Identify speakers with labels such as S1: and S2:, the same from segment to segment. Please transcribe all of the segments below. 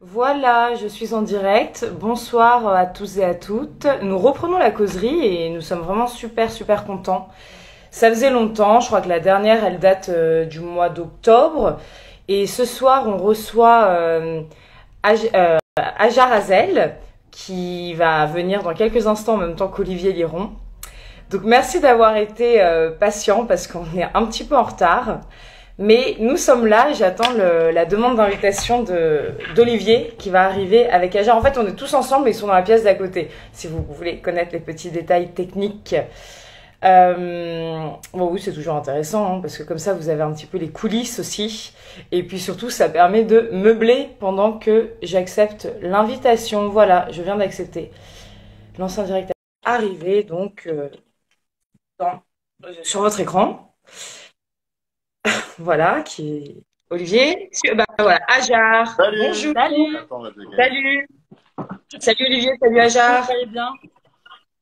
S1: Voilà, je suis en direct. Bonsoir à tous et à toutes. Nous reprenons la causerie et nous sommes vraiment super contents. Ça faisait longtemps, je crois que la dernière elle date du mois d'octobre. Et ce soir on reçoit Hajar Hazel qui va venir dans quelques instants en même temps qu'Olivier Liron. Donc merci d'avoir été patient parce qu'on est un petit peu en retard. Mais nous sommes là, j'attends la demande d'invitation d'Olivier qui va arriver avec Hajar. En fait, on est tous ensemble, mais ils sont dans la pièce d'à côté, si vous voulez connaître les petits détails techniques. Bon, oui, c'est toujours intéressant, hein, parce que comme ça, vous avez un petit peu les coulisses aussi. Et puis surtout, ça permet de meubler pendant que j'accepte l'invitation. Voilà, je viens d'accepter. L'ancien direct est arrivé, donc, sur votre écran. Voilà, qui est Olivier. Bah, voilà, Hajar.
S2: Salut.
S1: Bonjour.
S3: Salut.
S2: Attends,
S1: Salut. Salut Olivier, salut Hajar.
S3: Vous allez bien?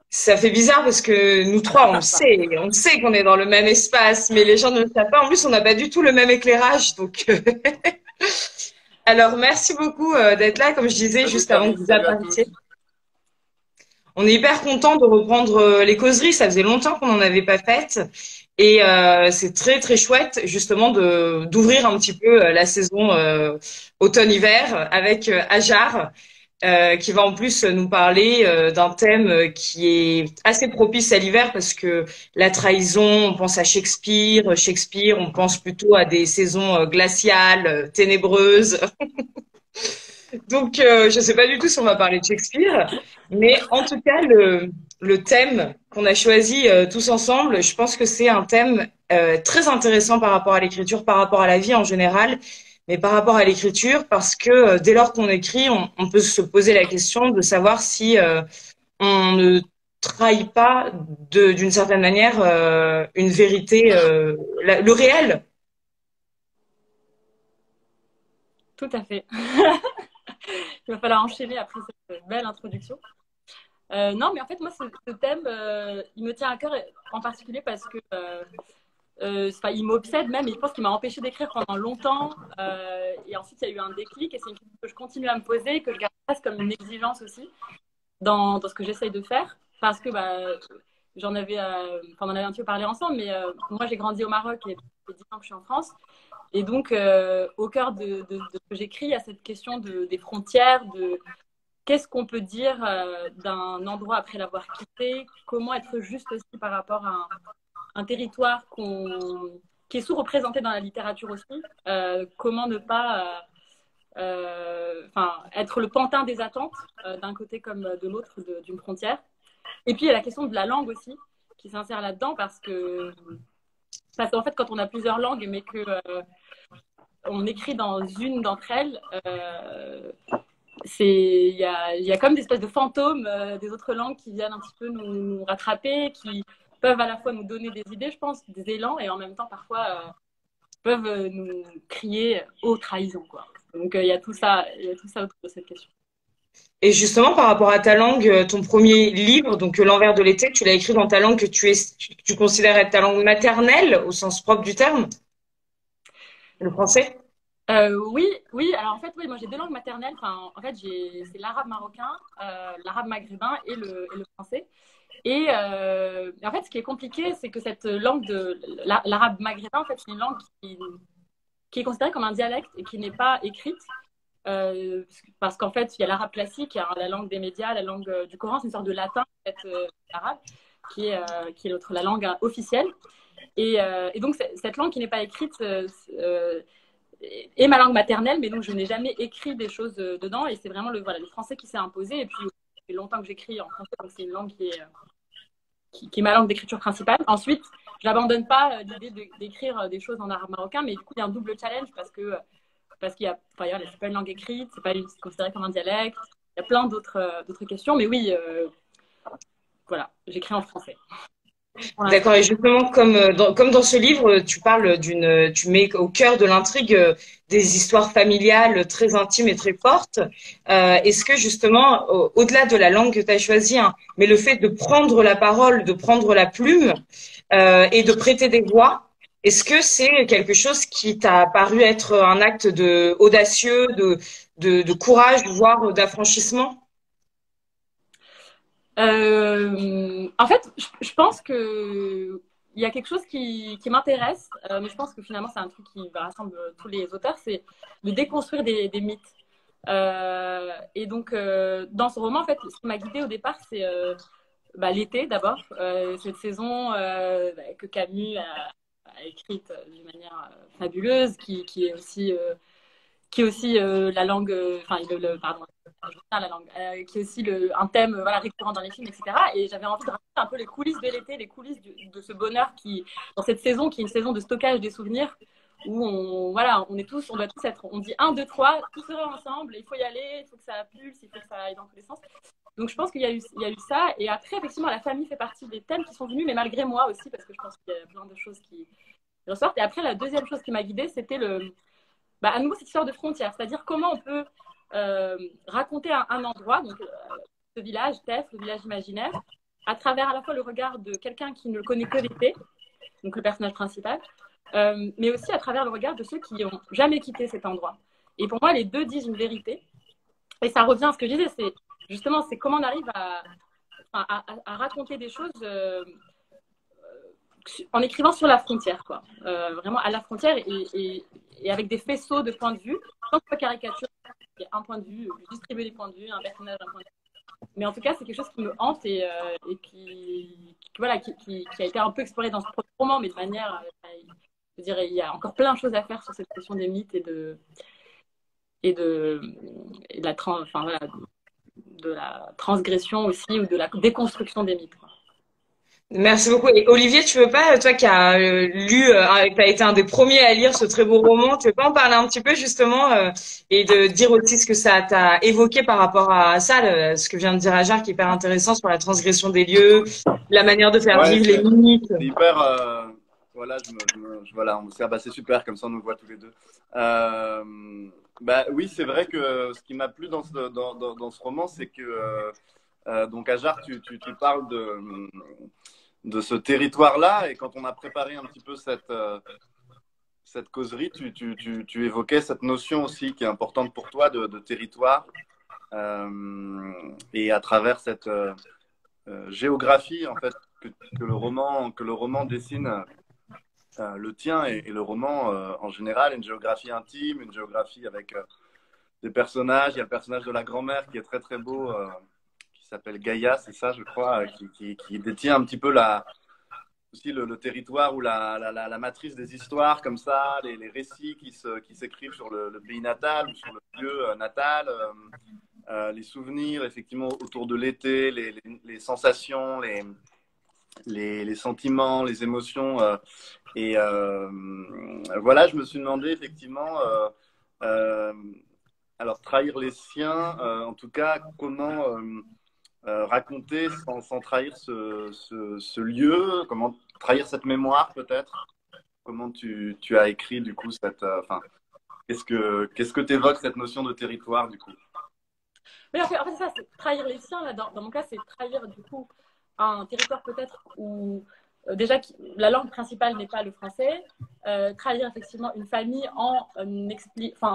S1: Ça fait bizarre parce que nous trois, on sait qu'on est dans le même espace, mais les gens ne le savent pas. En plus, on n'a pas du tout le même éclairage, donc. Alors, merci beaucoup d'être là, comme je disais juste avant que vous apparissiez. On est hyper content de reprendre les causeries. Ça faisait longtemps qu'on n'en avait pas faites. Et c'est très chouette justement d'ouvrir un petit peu la saison automne-hiver avec Hajar qui va en plus nous parler d'un thème qui est assez propice à l'hiver parce que la trahison, on pense à Shakespeare, on pense plutôt à des saisons glaciales, ténébreuses. Donc je sais pas du tout si on va parler de Shakespeare, mais en tout cas le thème qu'on a choisi tous ensemble, je pense que c'est un thème très intéressant par rapport à l'écriture, par rapport à la vie en général, mais par rapport à l'écriture, parce que dès lors qu'on écrit, on peut se poser la question de savoir si on ne trahit pas d'une certaine manière une vérité, le réel.
S3: Tout à fait. Il va falloir enchaîner après cette belle introduction. Non, mais en fait, moi, ce thème, il me tient à cœur en particulier parce que il m'obsède même et je pense qu'il m'a empêché d'écrire pendant longtemps. Et ensuite, il y a eu un déclic et c'est une question que je continue à me poser, que je garde presque comme une exigence aussi dans ce que j'essaye de faire. Parce que on en avait un petit peu parlé ensemble, mais moi, j'ai grandi au Maroc et ça fait 10 ans que je suis en France. Et donc, au cœur de ce que j'écris, il y a cette question des frontières, de qu'est-ce qu'on peut dire d'un endroit après l'avoir quitté, comment être juste aussi par rapport à un territoire qui est sous-représenté dans la littérature aussi, comment ne pas être le pantin des attentes d'un côté comme de l'autre d'une frontière. Et puis, il y a la question de la langue aussi qui s'insère là-dedans parce qu'en fait, quand on a plusieurs langues, mais que on écrit dans une d'entre elles, il y a comme des espèces de fantômes des autres langues qui viennent un petit peu nous rattraper, qui peuvent à la fois nous donner des idées, je pense, des élans, et en même temps, parfois, peuvent nous crier aux trahisons, quoi. Donc, il y a tout ça autour de cette question.
S1: Et justement, par rapport à ta langue, ton premier livre, donc L'Envers de l'été, tu l'as écrit dans ta langue que tu considères être ta langue maternelle au sens propre du terme, le français?
S3: Oui. Alors en fait, oui, moi j'ai deux langues maternelles. Enfin, en fait, c'est l'arabe marocain, l'arabe maghrébin et le français. Et en fait, ce qui est compliqué, c'est que cette langue de l'arabe maghrébin, en fait, c'est une langue qui est considérée comme un dialecte et qui n'est pas écrite. Parce qu'en fait, il y a l'arabe classique, il y a la langue des médias, la langue du Coran, c'est une sorte de latin, en fait, arabe, qui est la langue officielle. Et donc, cette langue qui n'est pas écrite est ma langue maternelle, mais donc je n'ai jamais écrit des choses dedans. Et c'est vraiment le français qui s'est imposé. Et puis, ça fait longtemps que j'écris en français, donc c'est une langue qui est ma langue d'écriture principale. Ensuite, je n'abandonne pas l'idée d'écrire des choses en arabe marocain, mais du coup, il y a un double challenge parce qu'il y a, c'est pas une langue écrite, c'est considéré comme un dialecte. Il y a plein d'autres questions, mais oui, voilà, j'écris en français.
S1: D'accord. Et justement, comme dans ce livre, tu mets au cœur de l'intrigue des histoires familiales très intimes et très fortes. Est-ce que justement, au-delà de la langue que tu as choisie, hein, mais le fait de prendre la parole, de prendre la plume et de prêter des voix, Est-ce que c'est quelque chose qui t'a paru être un acte de audacieux, de courage, voire d'affranchissement?
S3: En fait, je pense que il y a quelque chose qui m'intéresse, mais je pense que finalement c'est un truc qui rassemble tous les auteurs, c'est de déconstruire des mythes. Et donc dans ce roman, en fait, ce qui m'a guidée au départ, c'est l'été d'abord, cette saison que Camus a écrite d'une manière fabuleuse, qui est aussi la langue, pardon, la langue, qui est aussi un thème voilà, récurrent dans les films, etc. Et j'avais envie de raconter un peu les coulisses de l'été, les coulisses de ce bonheur qui, dans cette saison, qui est une saison de stockage des souvenirs, où voilà, on doit tous être, on dit 1, 2, 3, tous heureux ensemble, il faut y aller, il faut que ça pulse, il faut que ça aille dans tous les sens. Donc je pense il y a eu ça. Et après, effectivement, la famille fait partie des thèmes qui sont venus, mais malgré moi aussi, parce que je pense qu'il y a plein de choses qui ressortent. Et après, la deuxième chose qui m'a guidée, c'était à nouveau cette histoire de frontière, c'est-à-dire comment on peut raconter un endroit, donc ce village, Tef, le village imaginaire, à travers à la fois le regard de quelqu'un qui ne le connaît que d'été, donc le personnage principal, mais aussi à travers le regard de ceux qui n'ont jamais quitté cet endroit. Et pour moi, les deux disent une vérité. Et ça revient à ce que je disais, c'est justement, c'est comment on arrive à raconter des choses en écrivant sur la frontière, quoi. Vraiment à la frontière et avec des faisceaux de points de vue, sans que ce soit caricature, il y a un point de vue, distribuer des points de vue, un personnage, un point de vue. Mais en tout cas, c'est quelque chose qui me hante et qui a été un peu exploré dans ce premier roman, mais de manière, je dirais, il y a encore plein de choses à faire sur cette question des mythes et de la de la transgression aussi ou de la déconstruction des mythes, quoi.
S1: Merci beaucoup. Et Olivier, tu veux pas, toi qui as qui as été un des premiers à lire ce très beau roman, tu veux pas en parler un petit peu justement et de dire aussi ce que ça t'a évoqué par rapport à ça, ce que vient de dire Ajar, qui est hyper intéressant sur la transgression des lieux, la manière de faire
S2: Ouais,
S1: vivre les mythes.
S2: c'est hyper. Voilà, voilà, c'est super, comme ça on nous voit tous les deux. Oui, c'est vrai que ce qui m'a plu dans ce roman, c'est que donc Ajar, tu parles de ce territoire-là, et quand on a préparé un petit peu cette causerie, tu évoquais cette notion aussi qui est importante pour toi de territoire, et à travers cette géographie en fait que le roman dessine, le tien et le roman en général, une géographie intime, une géographie avec des personnages. Il y a le personnage de la grand-mère qui est très très beau, qui s'appelle Gaïa, c'est ça je crois, qui détient un petit peu aussi le territoire ou la matrice des histoires comme ça, les récits qui s'écrivent sur le pays natal ou sur le lieu natal, les souvenirs effectivement autour de l'été, les sensations, les sentiments, les émotions. Et voilà, je me suis demandé effectivement, alors trahir les siens, en tout cas, comment raconter sans trahir ce lieu, comment trahir cette mémoire peut-être. Comment tu as écrit du coup qu'est-ce que t'évoque cette notion de territoire du coup?
S3: Mais en fait ça, c'est trahir les siens. Là, dans mon cas, c'est trahir du coup un territoire peut-être où déjà la langue principale n'est pas le français. Trahir effectivement une famille en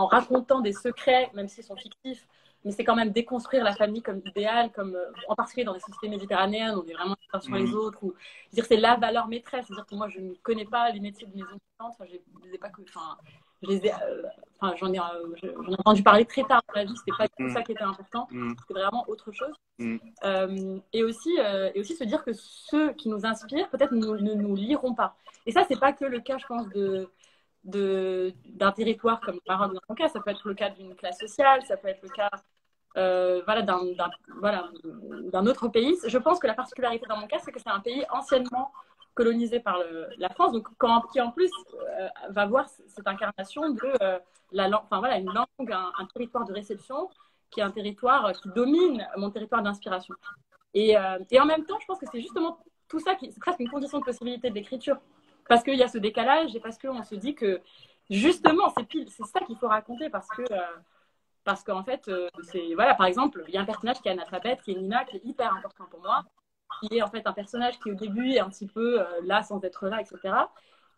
S3: racontant des secrets, même s'ils sont fictifs, mais c'est quand même déconstruire la famille comme idéal, comme en particulier dans les sociétés méditerranéennes, où on est vraiment les uns sur les autres, où dire c'est la valeur maîtresse, c'est-à-dire que moi je ne connais pas les métiers de maison de plantes, je les ai pas je les ai, j'en ai entendu parler très tard dans la vie, c'était pas tout ça qui était important, c'était vraiment autre chose. Et aussi se dire que ceux qui nous inspirent peut-être ne nous liront pas. Et ça, c'est pas que le cas, je pense, d'un territoire comme le Maroc dans mon cas, ça peut être le cas d'une classe sociale, ça peut être le cas d'un autre pays. Je pense que la particularité dans mon cas, c'est que c'est un pays anciennement colonisé par la France, donc qui en plus va voir cette incarnation de la langue, une langue, un territoire de réception, qui est un territoire qui domine mon territoire d'inspiration. Et en même temps, je pense que c'est justement tout ça c'est presque une condition de possibilité de l'écriture, parce qu'il y a ce décalage et parce qu'on se dit que justement, c'est ça qu'il faut raconter, parce qu'en fait, par exemple, il y a un personnage qui est analphabète, qui est Nina, qui est hyper important pour moi, qui est en fait un personnage qui au début est un petit peu là sans être là, etc.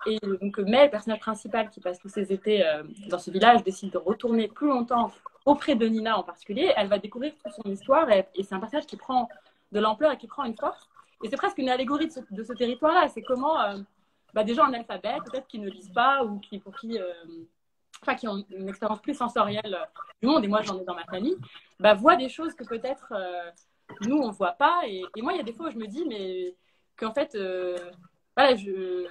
S3: Et donc, May, le personnage principal qui passe tous ses étés dans ce village, décide de retourner plus longtemps auprès de Nina en particulier. Elle va découvrir toute son histoire et c'est un personnage qui prend de l'ampleur et qui prend une force. Et c'est presque une allégorie de ce territoire-là. C'est comment des gens analphabètes, peut-être qui ne lisent pas ou qui ont une expérience plus sensorielle du monde, et moi j'en ai dans ma famille, voient des choses que peut-être nous on ne voit pas. Et moi, il y a des fois où je me dis, mais qu'en fait, voilà, je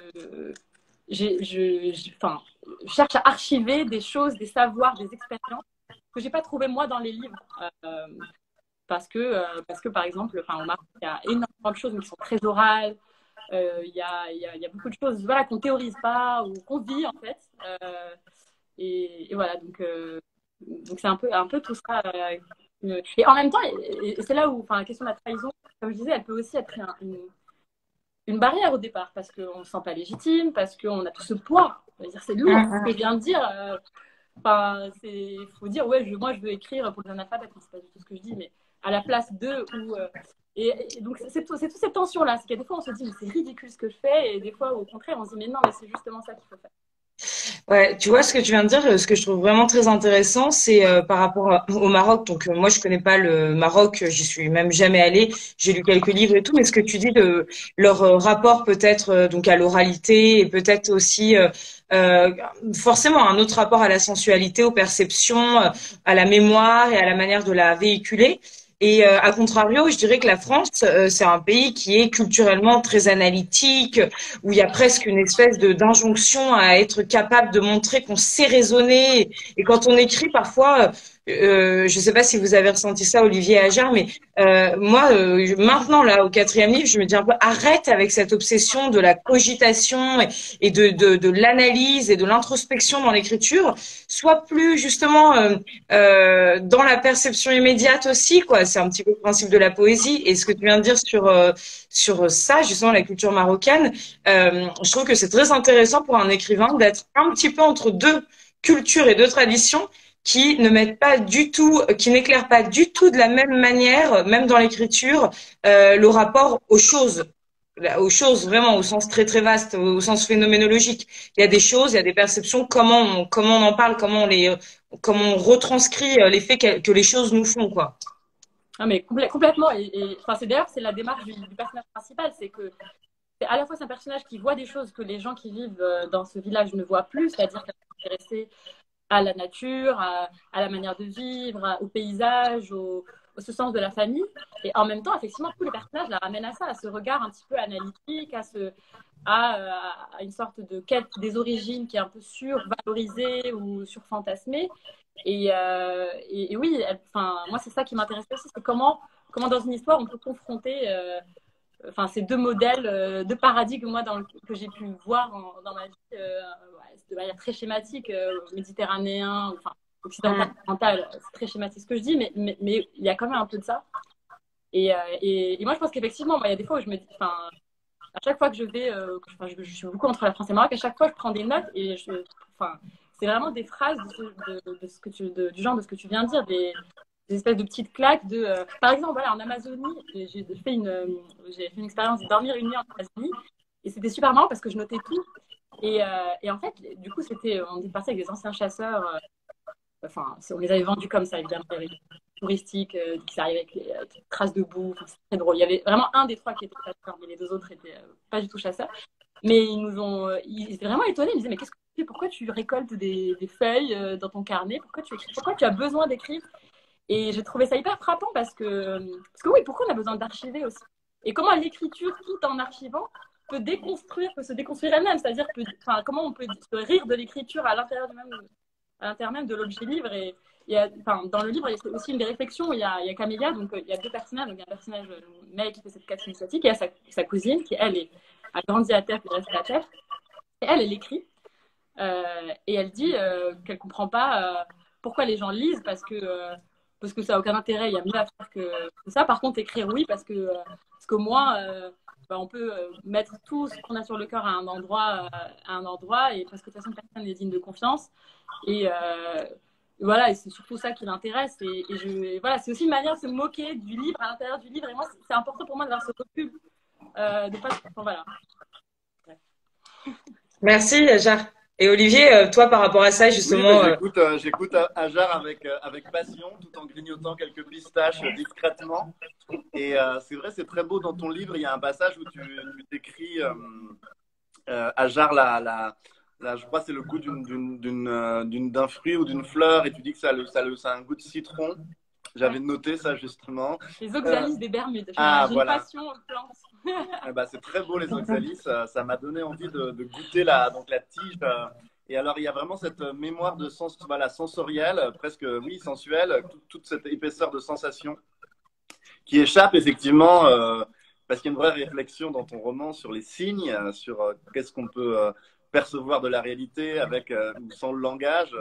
S3: cherche à archiver des choses, des savoirs, des expériences que j'ai pas trouvé moi dans les livres. Parce que, par exemple, au Maroc, il y a énormément de choses qui sont très orales. Il y a beaucoup de choses voilà, qu'on ne théorise pas ou qu'on vit, en fait. Et voilà, donc c'est un peu tout ça. Et en même temps, et c'est là où la question de la trahison, comme je disais, elle peut aussi être une barrière au départ, parce qu'on ne se sent pas légitime, parce qu'on a tout ce poids. C'est lourd, ce que je viens de dire. Il faut dire, ouais, moi je veux écrire pour les analphabètes, c'est pas du tout ce que je dis, mais à la place d'eux, et donc c'est toutes ces tensions-là. C'est qu'il y a des fois on se dit, mais c'est ridicule ce que je fais, et des fois au contraire on se dit, mais non, mais c'est justement ça qu'il faut faire.
S1: Ouais, tu vois ce que tu viens de dire, ce que je trouve vraiment très intéressant, c'est par rapport au Maroc. Donc moi je connais pas le Maroc, j'y suis même jamais allée. J'ai lu quelques livres et tout, mais ce que tu dis de leur rapport peut-être donc à l'oralité et peut-être aussi euh, forcément un autre rapport à la sensualité, aux perceptions, à la mémoire et à la manière de la véhiculer. Et à contrario, je dirais que la France, c'est un pays qui est culturellement très analytique, où il y a presque une espèce de d'injonction à être capable de montrer qu'on sait raisonner. Et quand on écrit, parfois, je ne sais pas si vous avez ressenti ça, Olivier et Hajar, mais moi, maintenant, là, au quatrième livre, je me dis un peu, arrête avec cette obsession de la cogitation et de l'analyse et de l'introspection dans l'écriture. Sois plus, justement, dans la perception immédiate aussi, quoi. C'est un petit peu le principe de la poésie. Et ce que tu viens de dire sur ça, justement, la culture marocaine, je trouve que c'est très intéressant pour un écrivain d'être un petit peu entre deux cultures et deux traditions qui ne mettent pas du tout, qui n'éclairent pas du tout de la même manière, même dans l'écriture, le rapport aux choses vraiment au sens très très vaste, au sens phénoménologique. Il y a des choses, il y a des perceptions, comment on en parle, comment on retranscrit l'effet que les choses nous font, quoi.
S3: Non, mais complètement. C'est d'ailleurs, c'est la démarche du personnage principal, c'est que à la fois c'est un personnage qui voit des choses que les gens qui vivent dans ce village ne voient plus, c'est-à-dire qu'elle est intéressée à la nature, à la manière de vivre, au paysage, au ce sens de la famille. Et en même temps, effectivement, tous les personnages la ramènent à ça, à ce regard un petit peu analytique, à une sorte de quête des origines qui est un peu survalorisée ou surfantasmée. Et oui, moi, c'est ça qui m'intéresse aussi, c'est comment dans une histoire on peut confronter ces deux modèles, deux paradigmes moi, que j'ai pu voir dans ma vie, de manière très schématique, méditerranéen, occidental, c'est très schématique ce que je dis, mais il y a quand même un peu de ça. Et moi, je pense qu'effectivement, il y a des fois où je me dis, à chaque fois que je vais, je suis beaucoup entre la France et le Maroc, à chaque fois, je prends des notes et c'est vraiment des phrases du genre de ce que tu viens de dire, des espèces de petites claques par exemple, voilà, en Amazonie, j'ai fait une expérience de dormir une nuit en Amazonie et c'était super marrant parce que je notais tout. Et en fait, du coup, on est parti avec des anciens chasseurs. On les avait vendus comme ça, évidemment, touristiques, qui arrivaient avec des traces de boue. C'est très drôle. Il y avait vraiment un des trois qui était chasseur, mais les deux autres étaient pas du tout chasseurs. Mais ils étaient vraiment étonnés. Ils me disaient, mais qu'est-ce que tu fais? Pourquoi tu récoltes des feuilles dans ton carnet? Pourquoi tu écris? Pourquoi tu as besoin d'écrire? Et j'ai trouvé ça hyper frappant parce que oui, pourquoi on a besoin d'archiver aussi? Et comment l'écriture, tout en archivant, peut se déconstruire elle-même. C'est-à-dire comment on peut se rire de l'écriture à l'intérieur même de l'objet livre. Et dans le livre, il y a aussi une des réflexions. Il y a Camélia, donc il y a deux personnages. Donc il y a un personnage, May, qui fait cette quête initiatique, et il y a sa cousine, qui elle a grandi à terre, qui reste à terre. Et elle écrit. Et elle dit qu'elle ne comprend pas pourquoi les gens lisent, parce que ça n'a aucun intérêt, il y a mieux à faire que ça. Par contre, écrire, oui, parce qu'au moins, on peut mettre tout ce qu'on a sur le cœur à un endroit, et parce que de toute façon, personne n'est digne de confiance. Et voilà, et c'est surtout ça qui l'intéresse. Voilà, c'est aussi une manière de se moquer du livre à l'intérieur du livre. Et moi, c'est important pour moi d'avoir ce recul. De pas, voilà.
S1: Merci, Ajar. Et Olivier, toi, par rapport à ça,
S2: Oui, ben,
S1: justement,
S2: j'écoute Ajar avec passion, tout en grignotant quelques pistaches discrètement. Et c'est vrai, c'est très beau dans ton livre. Il y a un passage où tu décris Ajar, je crois que c'est le goût d'un fruit ou d'une fleur, et tu dis que ça a un goût de citron.
S3: Ouais.
S2: J'avais noté ça justement.
S3: Les
S2: Euh,
S3: oxalis des Bermudes.
S2: ah,
S3: J'ai une
S2: voilà.
S3: passion aux plantes.
S2: Eh ben, c'est très beau les oxalis. Ça m'a donné envie de goûter donc la tige. Et alors, il y a vraiment cette mémoire de sens, voilà, sensorielle, presque, oui, sensuelle, toute cette épaisseur de sensation qui échappe effectivement, parce qu'il y a une vraie réflexion dans ton roman sur les signes, sur qu'est-ce qu'on peut percevoir de la réalité avec ou sans le langage.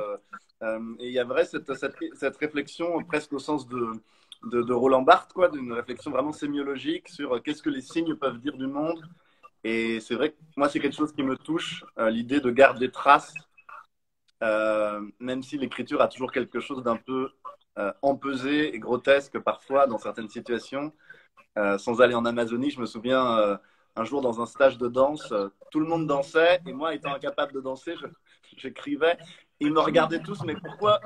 S2: Et il y a vrai cette réflexion presque au sens de Roland Barthes, quoi, d'une réflexion vraiment sémiologique sur qu'est-ce que les signes peuvent dire du monde. Et c'est vrai que moi, c'est quelque chose qui me touche, l'idée de garder des traces, même si l'écriture a toujours quelque chose d'un peu empesé et grotesque parfois dans certaines situations. Sans aller en Amazonie, je me souviens un jour dans un stage de danse, tout le monde dansait et moi, étant incapable de danser, j'écrivais. Ils me regardaient tous, mais pourquoi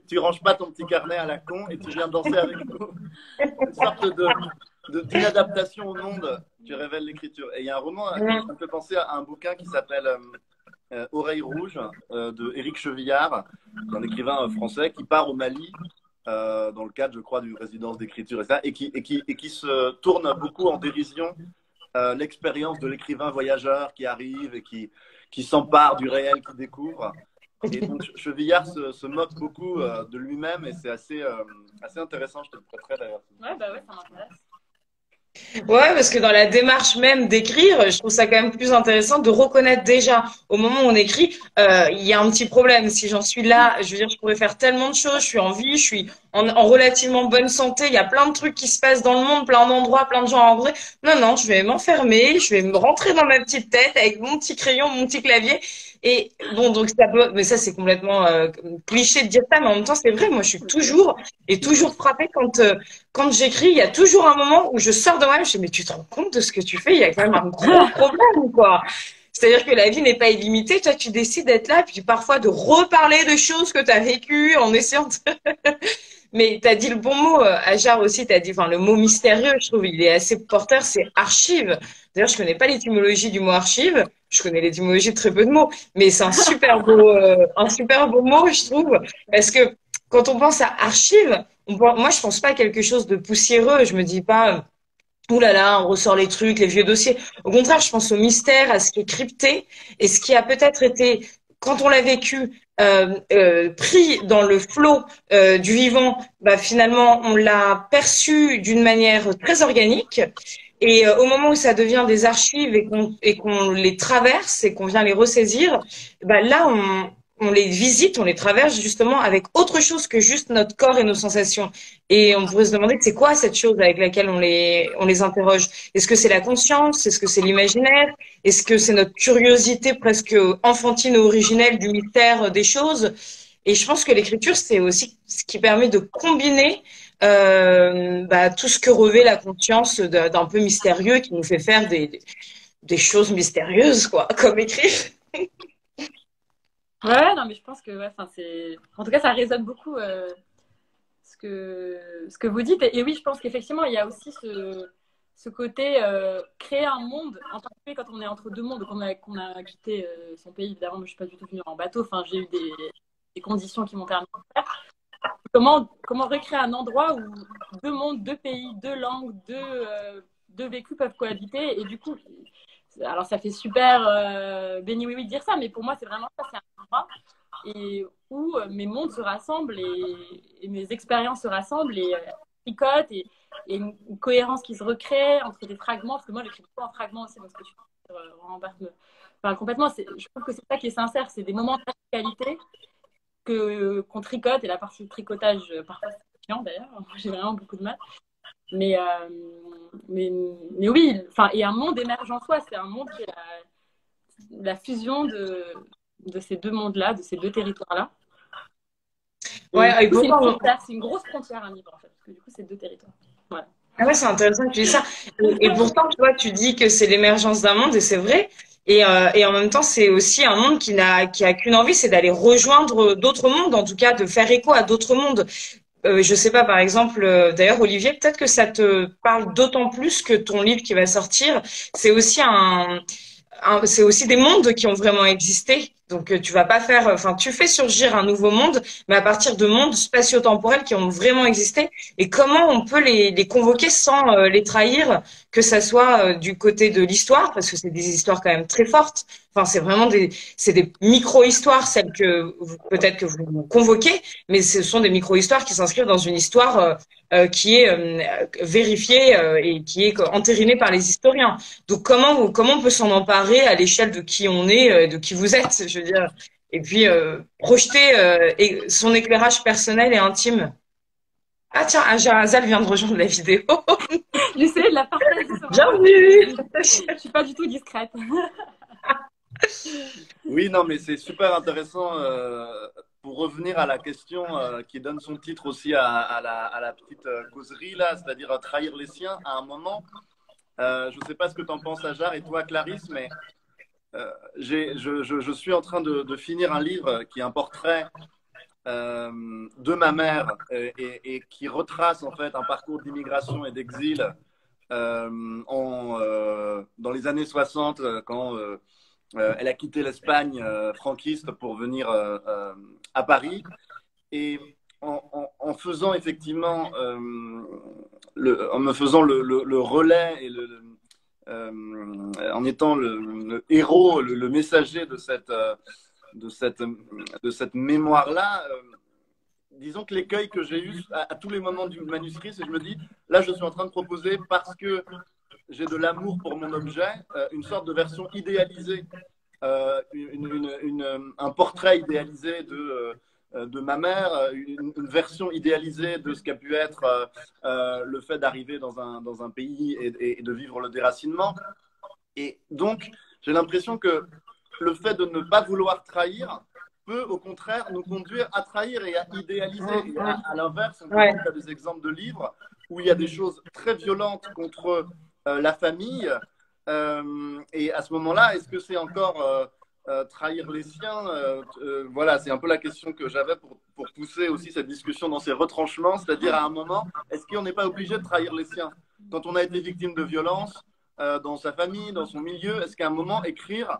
S2: tu ranges pas ton petit carnet à la con et tu viens danser avec nous? Une sorte d'inadaptation au monde qui révèle l'écriture. Et il y a un roman qui me fait penser à un bouquin qui s'appelle Oreille rouge de Éric Chevillard, un écrivain français qui part au Mali dans le cadre, je crois, d'une résidence d'écriture et qui se tourne beaucoup en dérision l'expérience de l'écrivain voyageur qui arrive et qui s'empare du réel qu'il découvre. Et donc Chevillard se moque beaucoup de lui-même et c'est assez intéressant, je te le prêterai d'ailleurs.
S3: Ouais, bah ouais, ça m'intéresse.
S1: ouais, parce que dans la démarche même d'écrire, je trouve ça quand même plus intéressant de reconnaître déjà au moment où on écrit, il y a un petit problème. Si j'en suis là, je veux dire, je pourrais faire tellement de choses, je suis en vie, je suis en relativement bonne santé, il y a plein de trucs qui se passent dans le monde, plein d'endroits, plein de gens à rencontrer. Non, non, je vais m'enfermer, je vais me rentrer dans ma petite tête avec mon petit crayon, mon petit clavier. Et bon, donc ça peut, mais ça c'est complètement cliché de dire ça, mais en même temps c'est vrai. Moi, je suis toujours frappée quand j'écris, il y a toujours un moment où je sors de moi-même, je dis, mais tu te rends compte de ce que tu fais? Il y a quand même un gros problème, quoi. C'est-à-dire que la vie n'est pas illimitée. Toi, tu décides d'être là, puis parfois de reparler de choses que tu as vécues en essayant de... Mais tu as dit le bon mot, Ajar aussi, tu as dit, enfin, le mot mystérieux, je trouve, il est assez porteur, c'est archive. D'ailleurs, je connais pas l'étymologie du mot archive. Je connais l'étymologie de très peu de mots, mais c'est un super beau mot, je trouve, parce que quand on pense à archive, moi, je pense pas à quelque chose de poussiéreux. Je me dis pas, ouh là là, on ressort les trucs, les vieux dossiers. Au contraire, je pense au mystère, à ce qui est crypté et ce qui a peut-être été, quand on l'a vécu, pris dans le flot du vivant, bah, finalement, on l'a perçu d'une manière très organique. Et au moment où ça devient des archives et qu'on les traverse et qu'on vient les ressaisir, bah, là, on les visite, on les traverse justement avec autre chose que juste notre corps et nos sensations. Et on pourrait se demander c'est quoi cette chose avec laquelle on les interroge. Est-ce que c'est la conscience? Est-ce que c'est l'imaginaire? Est-ce que c'est notre curiosité presque enfantine ou originelle du mystère des choses? Et je pense que l'écriture, c'est aussi ce qui permet de combiner bah, tout ce que revêt la conscience d'un peu mystérieux qui nous fait faire des choses mystérieuses, quoi, comme écrire.
S3: Ouais, non, mais je pense que, ouais, en tout cas, ça résonne beaucoup ce que vous dites. Et oui, je pense qu'effectivement, il y a aussi ce côté créer un monde, en particulier quand on est entre deux mondes, qu'on a quitté son pays. Évidemment, moi, je ne suis pas du tout venue en bateau. Enfin, j'ai eu des conditions qui m'ont permis de faire. Comment recréer un endroit où deux mondes, deux pays, deux langues, deux vécus peuvent cohabiter. Et du coup, alors ça fait super béni oui oui de dire ça, mais pour moi, c'est vraiment ça, c'est un endroit et où mes mondes se rassemblent et mes expériences se rassemblent et tricotent et une cohérence qui se recrée entre des fragments, parce que moi j'écris beaucoup en fragments aussi, donc ce que tu fais Roland Barthes enfin, complètement, je trouve que c'est ça qui est sincère, c'est des moments de qualité qu'on tricote, et la partie de tricotage parfois c'est chiant d'ailleurs, j'ai vraiment beaucoup de mal, mais oui, enfin, et un monde émerge en soi, c'est un monde qui est la fusion de ces deux mondes-là, de ces deux territoires-là.
S1: Ouais, et pourtant,
S3: c'est une grosse frontière, un livre, en fait, parce que du coup, c'est deux territoires. Voilà.
S1: ah ouais, c'est intéressant que tu dis ça. Et pourtant, tu vois, tu dis que c'est l'émergence d'un monde, et c'est vrai. Et en même temps, c'est aussi un monde qui a qu'une envie, c'est d'aller rejoindre d'autres mondes, en tout cas de faire écho à d'autres mondes. Je sais pas, par exemple, d'ailleurs, Olivier, peut-être que ça te parle d'autant plus que ton livre qui va sortir, c'est aussi c'est aussi des mondes qui ont vraiment existé. Donc, tu vas pas faire, enfin, tu fais surgir un nouveau monde, mais à partir de mondes spatio-temporels qui ont vraiment existé. Et comment on peut les convoquer sans les trahir, que ça soit du côté de l'histoire, parce que c'est des histoires quand même très fortes. Enfin, c'est des micro-histoires, celles que peut-être que vous convoquez, mais ce sont des micro-histoires qui s'inscrivent dans une histoire qui est vérifiée et qui est entérinée par les historiens. Donc comment on peut s'en emparer à l'échelle de qui on est, de qui vous êtes, je veux dire, et puis projeter son éclairage personnel et intime. Ah tiens, Azal vient de rejoindre la vidéo.
S3: J'essaie de la partager.
S1: Bienvenue.
S3: Je suis pas du tout discrète.
S2: Oui, non, mais c'est super intéressant. Pour revenir à la question qui donne son titre aussi à la petite causerie, là, c'est-à-dire trahir les siens, à un moment, je ne sais pas ce que tu en penses, Ajar, et toi, Clarisse, mais je suis en train de finir un livre qui est un portrait de ma mère et qui retrace en fait un parcours d'immigration et d'exil dans les années 60 quand elle a quitté l'Espagne franquiste pour venir à Paris. Et en faisant effectivement, en me faisant le relais et en étant le héros, le messager de cette mémoire-là, disons que l'écueil que j'ai eu à tous les moments du manuscrit, c'est que je me dis, là, je suis en train de proposer, parce que j'ai de l'amour pour mon objet, une sorte de version idéalisée, un portrait idéalisé de ma mère, une version idéalisée de ce qu'a pu être le fait d'arriver dans un pays et de vivre le déracinement. Et donc, j'ai l'impression que le fait de ne pas vouloir trahir peut au contraire nous conduire à trahir et à idéaliser. Et à l'inverse, on voit qu'il y a des exemples de livres où il y a des choses très violentes contre la famille. Et à ce moment-là, est-ce que c'est encore trahir les siens? Voilà, c'est un peu la question que j'avais pour pousser aussi cette discussion dans ses retranchements. C'est-à-dire, à un moment, est-ce qu'on n'est pas obligé de trahir les siens? Quand on a été victime de violence dans sa famille, dans son milieu, est-ce qu'à un moment, écrire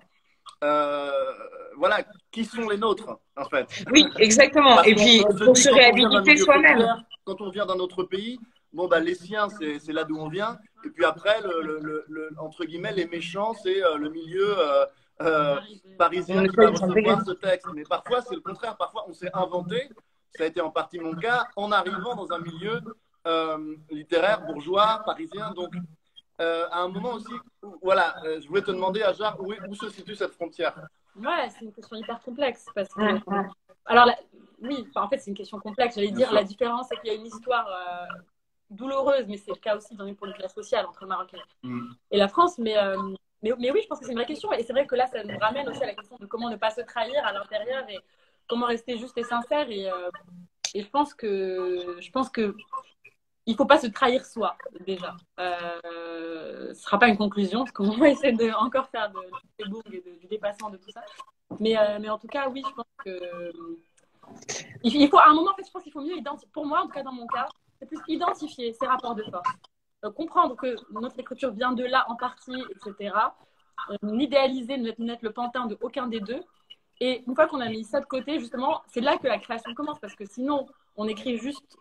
S2: voilà, qui sont les nôtres, en fait.
S1: Oui, exactement. Et puis, pour se réhabiliter soi-même.
S2: Quand on vient d'un autre pays, bon, bah, les siens, c'est là d'où on vient. Et puis après, entre guillemets, les méchants, c'est le milieu parisien qui va recevoir ce texte. Mais parfois, c'est le contraire. Parfois, on s'est inventé, ça a été en partie mon cas, en arrivant dans un milieu littéraire, bourgeois, parisien. Donc, à un moment aussi, voilà, je voulais te demander, Ajar, où se situe cette frontière?
S3: Ouais, c'est une question hyper complexe. Parce que, alors, oui, en fait, c'est une question complexe. J'allais dire, la différence, c'est qu'il y a une histoire douloureuse, mais c'est le cas aussi pour le classe sociale entre le Maroc et la France. Mais oui, je pense que c'est une vraie question. Et c'est vrai que là, ça nous ramène aussi à la question de comment ne pas se trahir à l'intérieur et comment rester juste et sincère. Et je pense que il ne faut pas se trahir soi, déjà. Ce ne sera pas une conclusion, parce qu'on va essayer de encore faire des bougs et du dépassement de tout ça. Mais en tout cas, oui, je pense que il faut, à un moment, en fait, je pense qu'il faut mieux identifier. Pour moi, en tout cas, dans mon cas, c'est plus identifier ces rapports de force. Comprendre que notre écriture vient de là en partie, etc. N'idéaliser, n'être le pantin de aucun des deux. Et une fois qu'on a mis ça de côté, justement, c'est là que la création commence. Parce que sinon, on écrit juste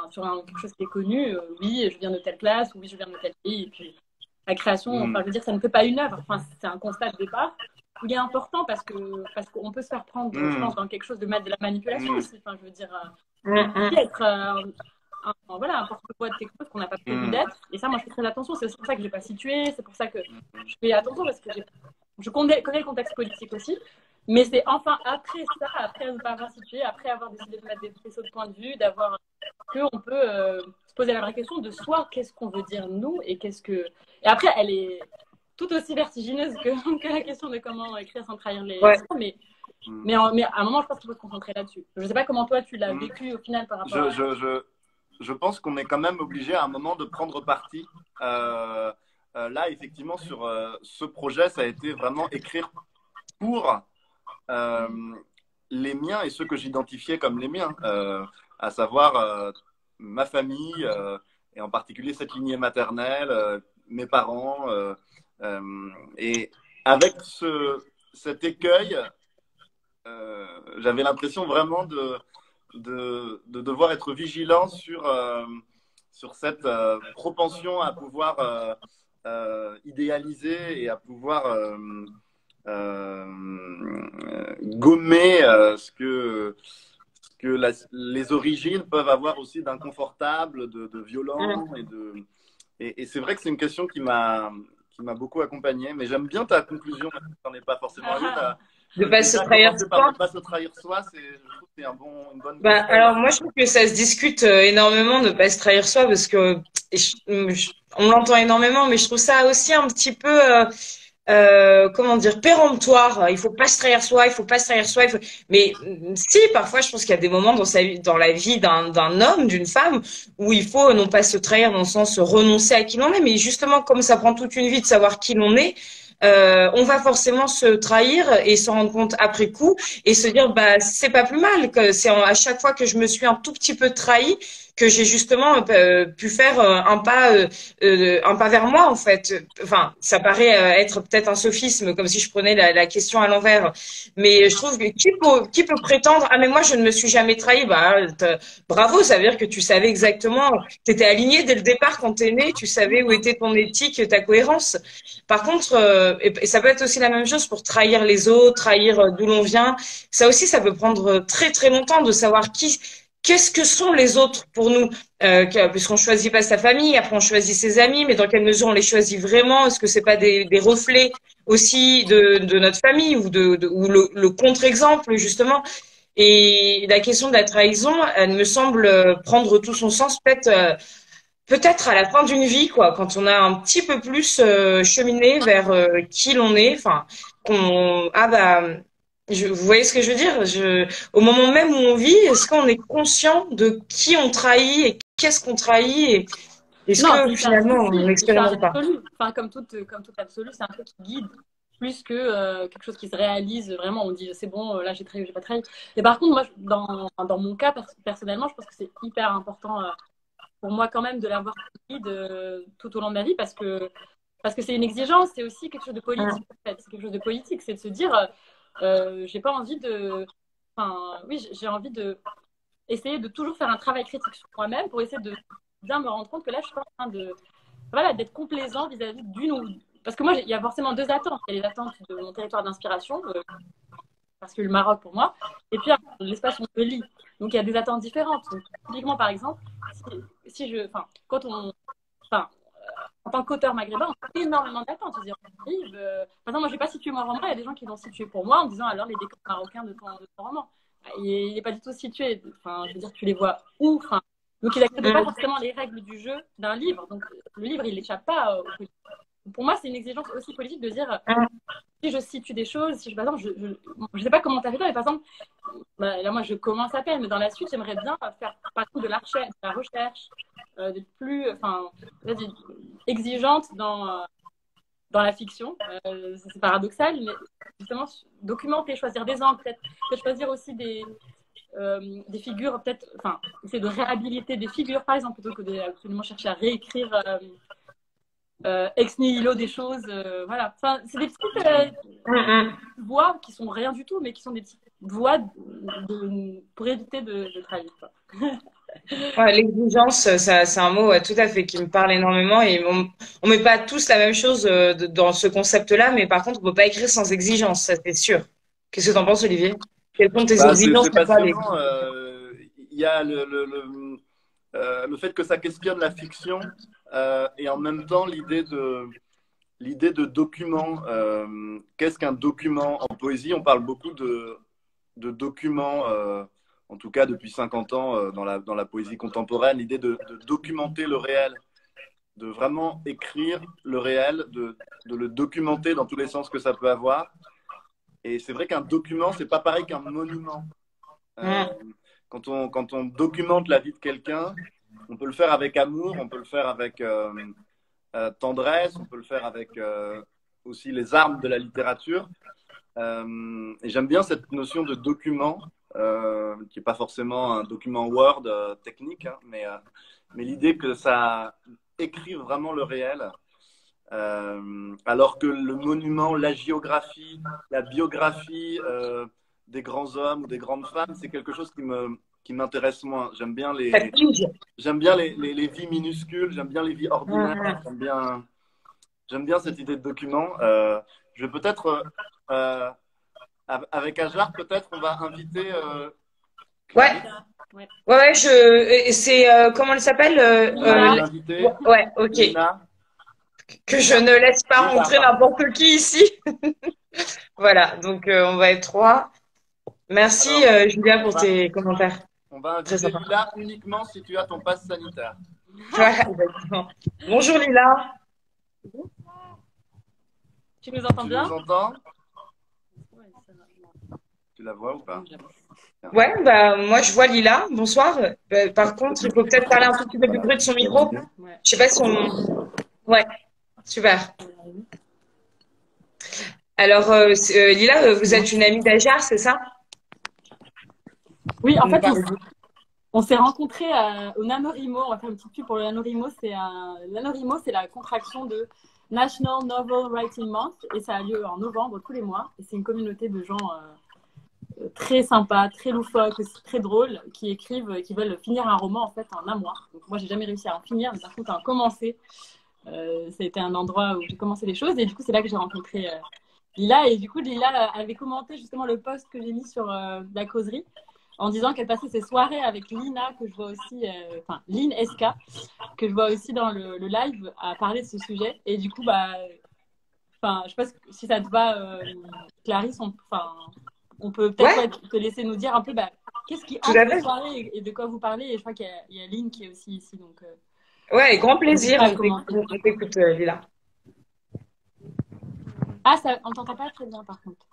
S3: sur quelque chose qui est connu. Oui, je viens de telle classe, ou oui, je viens de tel pays. Et puis, la création, enfin, je veux dire, ça ne fait pas une œuvre. Enfin, c'est un constat de départ. Il est important parce qu'on peut se faire prendre, je pense, dans quelque chose de la manipulation aussi. Enfin, je veux dire, être un porte-voix de quelque chose qu'on n'a pas prévu d'être. Et ça, moi, je fais très attention. C'est pour ça que je n'ai pas situé. C'est pour ça que je fais attention parce que je connais le contexte politique aussi. Mais c'est enfin après ça, après ne pas avoir situé, après avoir décidé de mettre des faisceaux de point de vue, qu'on peut se poser la vraie question de soi, qu'est-ce qu'on veut dire nous et qu'est-ce que. Et après, elle est tout aussi vertigineuse que la question de comment écrire sans trahir les mais à un moment, je pense qu'il faut se concentrer là-dessus. Je ne sais pas comment toi tu l'as vécu au final par rapport
S2: je pense qu'on est quand même obligé à un moment de prendre parti là, effectivement, sur ce projet, ça a été vraiment écrire pour euh, les miens et ceux que j'identifiais comme les miens, à savoir ma famille et en particulier cette lignée maternelle, mes parents. Et avec cet écueil, j'avais l'impression vraiment de devoir être vigilant sur cette propension à pouvoir idéaliser et à pouvoir gommer les origines peuvent avoir aussi d'inconfortable, de violent. Et c'est vrai que c'est une question qui m'a beaucoup accompagné. Mais j'aime bien ta conclusion, même si tu n'en es pas forcément une.
S1: De pas se trahir
S2: Par ne pas se trahir soi, je trouve que c'est une bonne
S1: alors moi je trouve que ça se discute énormément de pas se trahir soi parce que on l'entend énormément, mais je trouve ça aussi un petit peu comment dire, péremptoire. Il faut pas se trahir soi, il faut pas se trahir soi. Mais si, parfois, je pense qu'il y a des moments dans la vie d'un homme, d'une femme, où il faut non pas se trahir dans le sens renoncer à qui l'on est, mais justement, comme ça prend toute une vie de savoir qui l'on est, on va forcément se trahir et s'en rendre compte après coup et se dire bah c'est pas plus mal que c'est à chaque fois que je me suis un tout petit peu trahi que j'ai justement pu faire un pas vers moi en fait. Enfin, ça paraît être peut-être un sophisme, comme si je prenais la question à l'envers. Mais je trouve que qui peut prétendre ah mais moi je ne me suis jamais trahi. Bah bravo, ça veut dire que tu savais exactement, t'étais aligné dès le départ quand t'es né, tu savais où était ton éthique, ta cohérence. Par contre, et ça peut être aussi la même chose pour trahir les autres, trahir d'où l'on vient. Ça aussi, ça peut prendre très très longtemps de savoir qu'est-ce que sont les autres pour nous puisqu'on choisit pas sa famille, après on choisit ses amis, mais dans quelle mesure on les choisit vraiment? Est-ce que c'est pas des reflets aussi de notre famille ou ou le contre-exemple justement? Et la question de la trahison, elle me semble prendre tout son sens peut-être à la fin d'une vie, quoi, quand on a un petit peu plus cheminé vers qui l'on est, enfin, vous voyez ce que je veux dire? Au moment même où on vit, est-ce qu'on est conscient de qui on trahit et qu'est-ce qu'on trahit et est-ce que finalement on n'expérimente pas?
S3: Enfin, comme tout absolu, c'est un truc qui guide plus que quelque chose qui se réalise vraiment. On dit c'est bon, là j'ai trahi ou j'ai pas trahi. Et par contre, moi, dans mon cas, personnellement, je pense que c'est hyper important pour moi quand même de l'avoir guide tout au long de ma vie parce que c'est une exigence, c'est aussi quelque chose de politique en fait. C'est quelque chose de politique, c'est de se dire j'ai pas envie enfin oui, j'ai envie de essayer de toujours faire un travail critique sur moi-même pour essayer de bien me rendre compte que là je suis pas en train de voilà d'être complaisant vis-à-vis d'une ou parce que moi il y a forcément deux attentes. Il y a les attentes de mon territoire d'inspiration parce que le Maroc pour moi et puis l'espace où on me lit. Donc il y a des attentes différentes. Donc, typiquement par exemple, quand on en tant qu'auteur maghrébin, on a énormément d'attentes. Par exemple, moi, je n'ai pas situé mon roman. Il y a des gens qui l'ont situé pour moi en disant alors les décors marocains de ton roman. Il n'est pas du tout situé. Enfin, je veux dire, tu les vois où donc, ils n'acceptent pas forcément les règles du jeu d'un livre. Donc, le livre, il n'échappe pas. Pour moi, c'est une exigence aussi politique de dire si je situe des choses, si par exemple, je sais pas comment tu as fait toi, mais par exemple, là, moi, je commence à peine, mais dans la suite, j'aimerais bien faire par exemple de la recherche, d'être plus exigeante dans la fiction. C'est paradoxal, mais justement, documenter, choisir des angles, peut-être choisir aussi des figures, peut-être, enfin, essayer de réhabiliter des figures, par exemple, plutôt que absolument chercher à réécrire ex nihilo des choses. Voilà. Enfin, c'est des petites voix qui sont rien du tout, mais qui sont des petites voix pour éviter de trahir.
S1: Ouais, l'exigence, c'est un mot tout à fait qui me parle énormément et on met pas tous la même chose dans ce concept-là, mais par contre, on peut pas écrire sans exigence, ça c'est sûr. Qu'est-ce que tu en penses, Olivier? Quelles sont tes exigences?
S2: C'est passionnant. Il y a le fait que ça questionne la fiction et en même temps l'idée de document. Qu'est-ce qu'un document en poésie? On parle beaucoup de documents, en tout cas depuis 50 ans dans la poésie contemporaine, l'idée de documenter le réel, de vraiment écrire le réel, de le documenter dans tous les sens que ça peut avoir. Et c'est vrai qu'un document, c'est pas pareil qu'un monument. Quand on documente la vie de quelqu'un, on peut le faire avec amour, on peut le faire avec tendresse, on peut le faire avec aussi les armes de la littérature. Et j'aime bien cette notion de document, qui n'est pas forcément un document Word technique, hein, mais l'idée que ça écrive vraiment le réel. Alors que le monument, la géographie, la biographie des grands hommes ou des grandes femmes, c'est quelque chose qui m'intéresse moins. J'aime bien les vies minuscules, j'aime bien les vies ordinaires, j'aime bien cette idée de document. Je vais peut-être, avec Ajar, peut-être on va inviter
S1: Ouais. Ouais, c'est, comment elle s'appelle? Ouais, ok.
S2: Lina.
S1: Que je ne laisse pas rentrer n'importe qui ici. Voilà, donc on va être 3. Merci Julia pour tes commentaires.
S2: On va inviter Lila uniquement si tu as ton passe sanitaire.
S1: Ouais, exactement. Bonjour Lila.
S3: Tu nous entends bien?
S2: Tu nous entends? Tu la vois ou pas?
S1: Ouais, bah moi je vois Lila. Bonsoir. Par contre, il faut peut-être parler un tout petit peu plus près de son micro. Je sais pas si on... Ouais, super. Alors Lila, vous êtes une amie d'Ajar, c'est ça?
S3: Oui, en fait, on s'est rencontrés au NaNoWriMo. On va faire une petite pub pour le NaNoWriMo. NaNoWriMo, c'est la contraction de National Novel Writing Month et ça a lieu en novembre tous les mois. Et c'est une communauté de gens très sympas, très loufoques, aussi très drôles, qui écrivent, qui veulent finir un roman en fait en un mois. Donc moi, j'ai jamais réussi à en finir, mais par contre, à en commencer, ça a été un endroit où j'ai commencé les choses. Et du coup, c'est là que j'ai rencontré Lila. Et du coup, Lila avait commenté justement le post que j'ai mis sur la causerie, en disant qu'elle passait ses soirées avec Lina, que je vois aussi, enfin, Lynn SK, que je vois aussi dans le live, à parler de ce sujet. Et du coup, bah, enfin, je sais pas si ça te va, Clarisse, on peut peut-être te laisser nous dire un peu, bah, qu'est-ce qui entre les soirées et de quoi vous parlez. Et je crois qu'il y a Lynn qui est aussi ici, donc.
S1: Ouais, grand plaisir. On t'écoute, Lila.
S3: Ah, on t'entend pas très bien, par contre.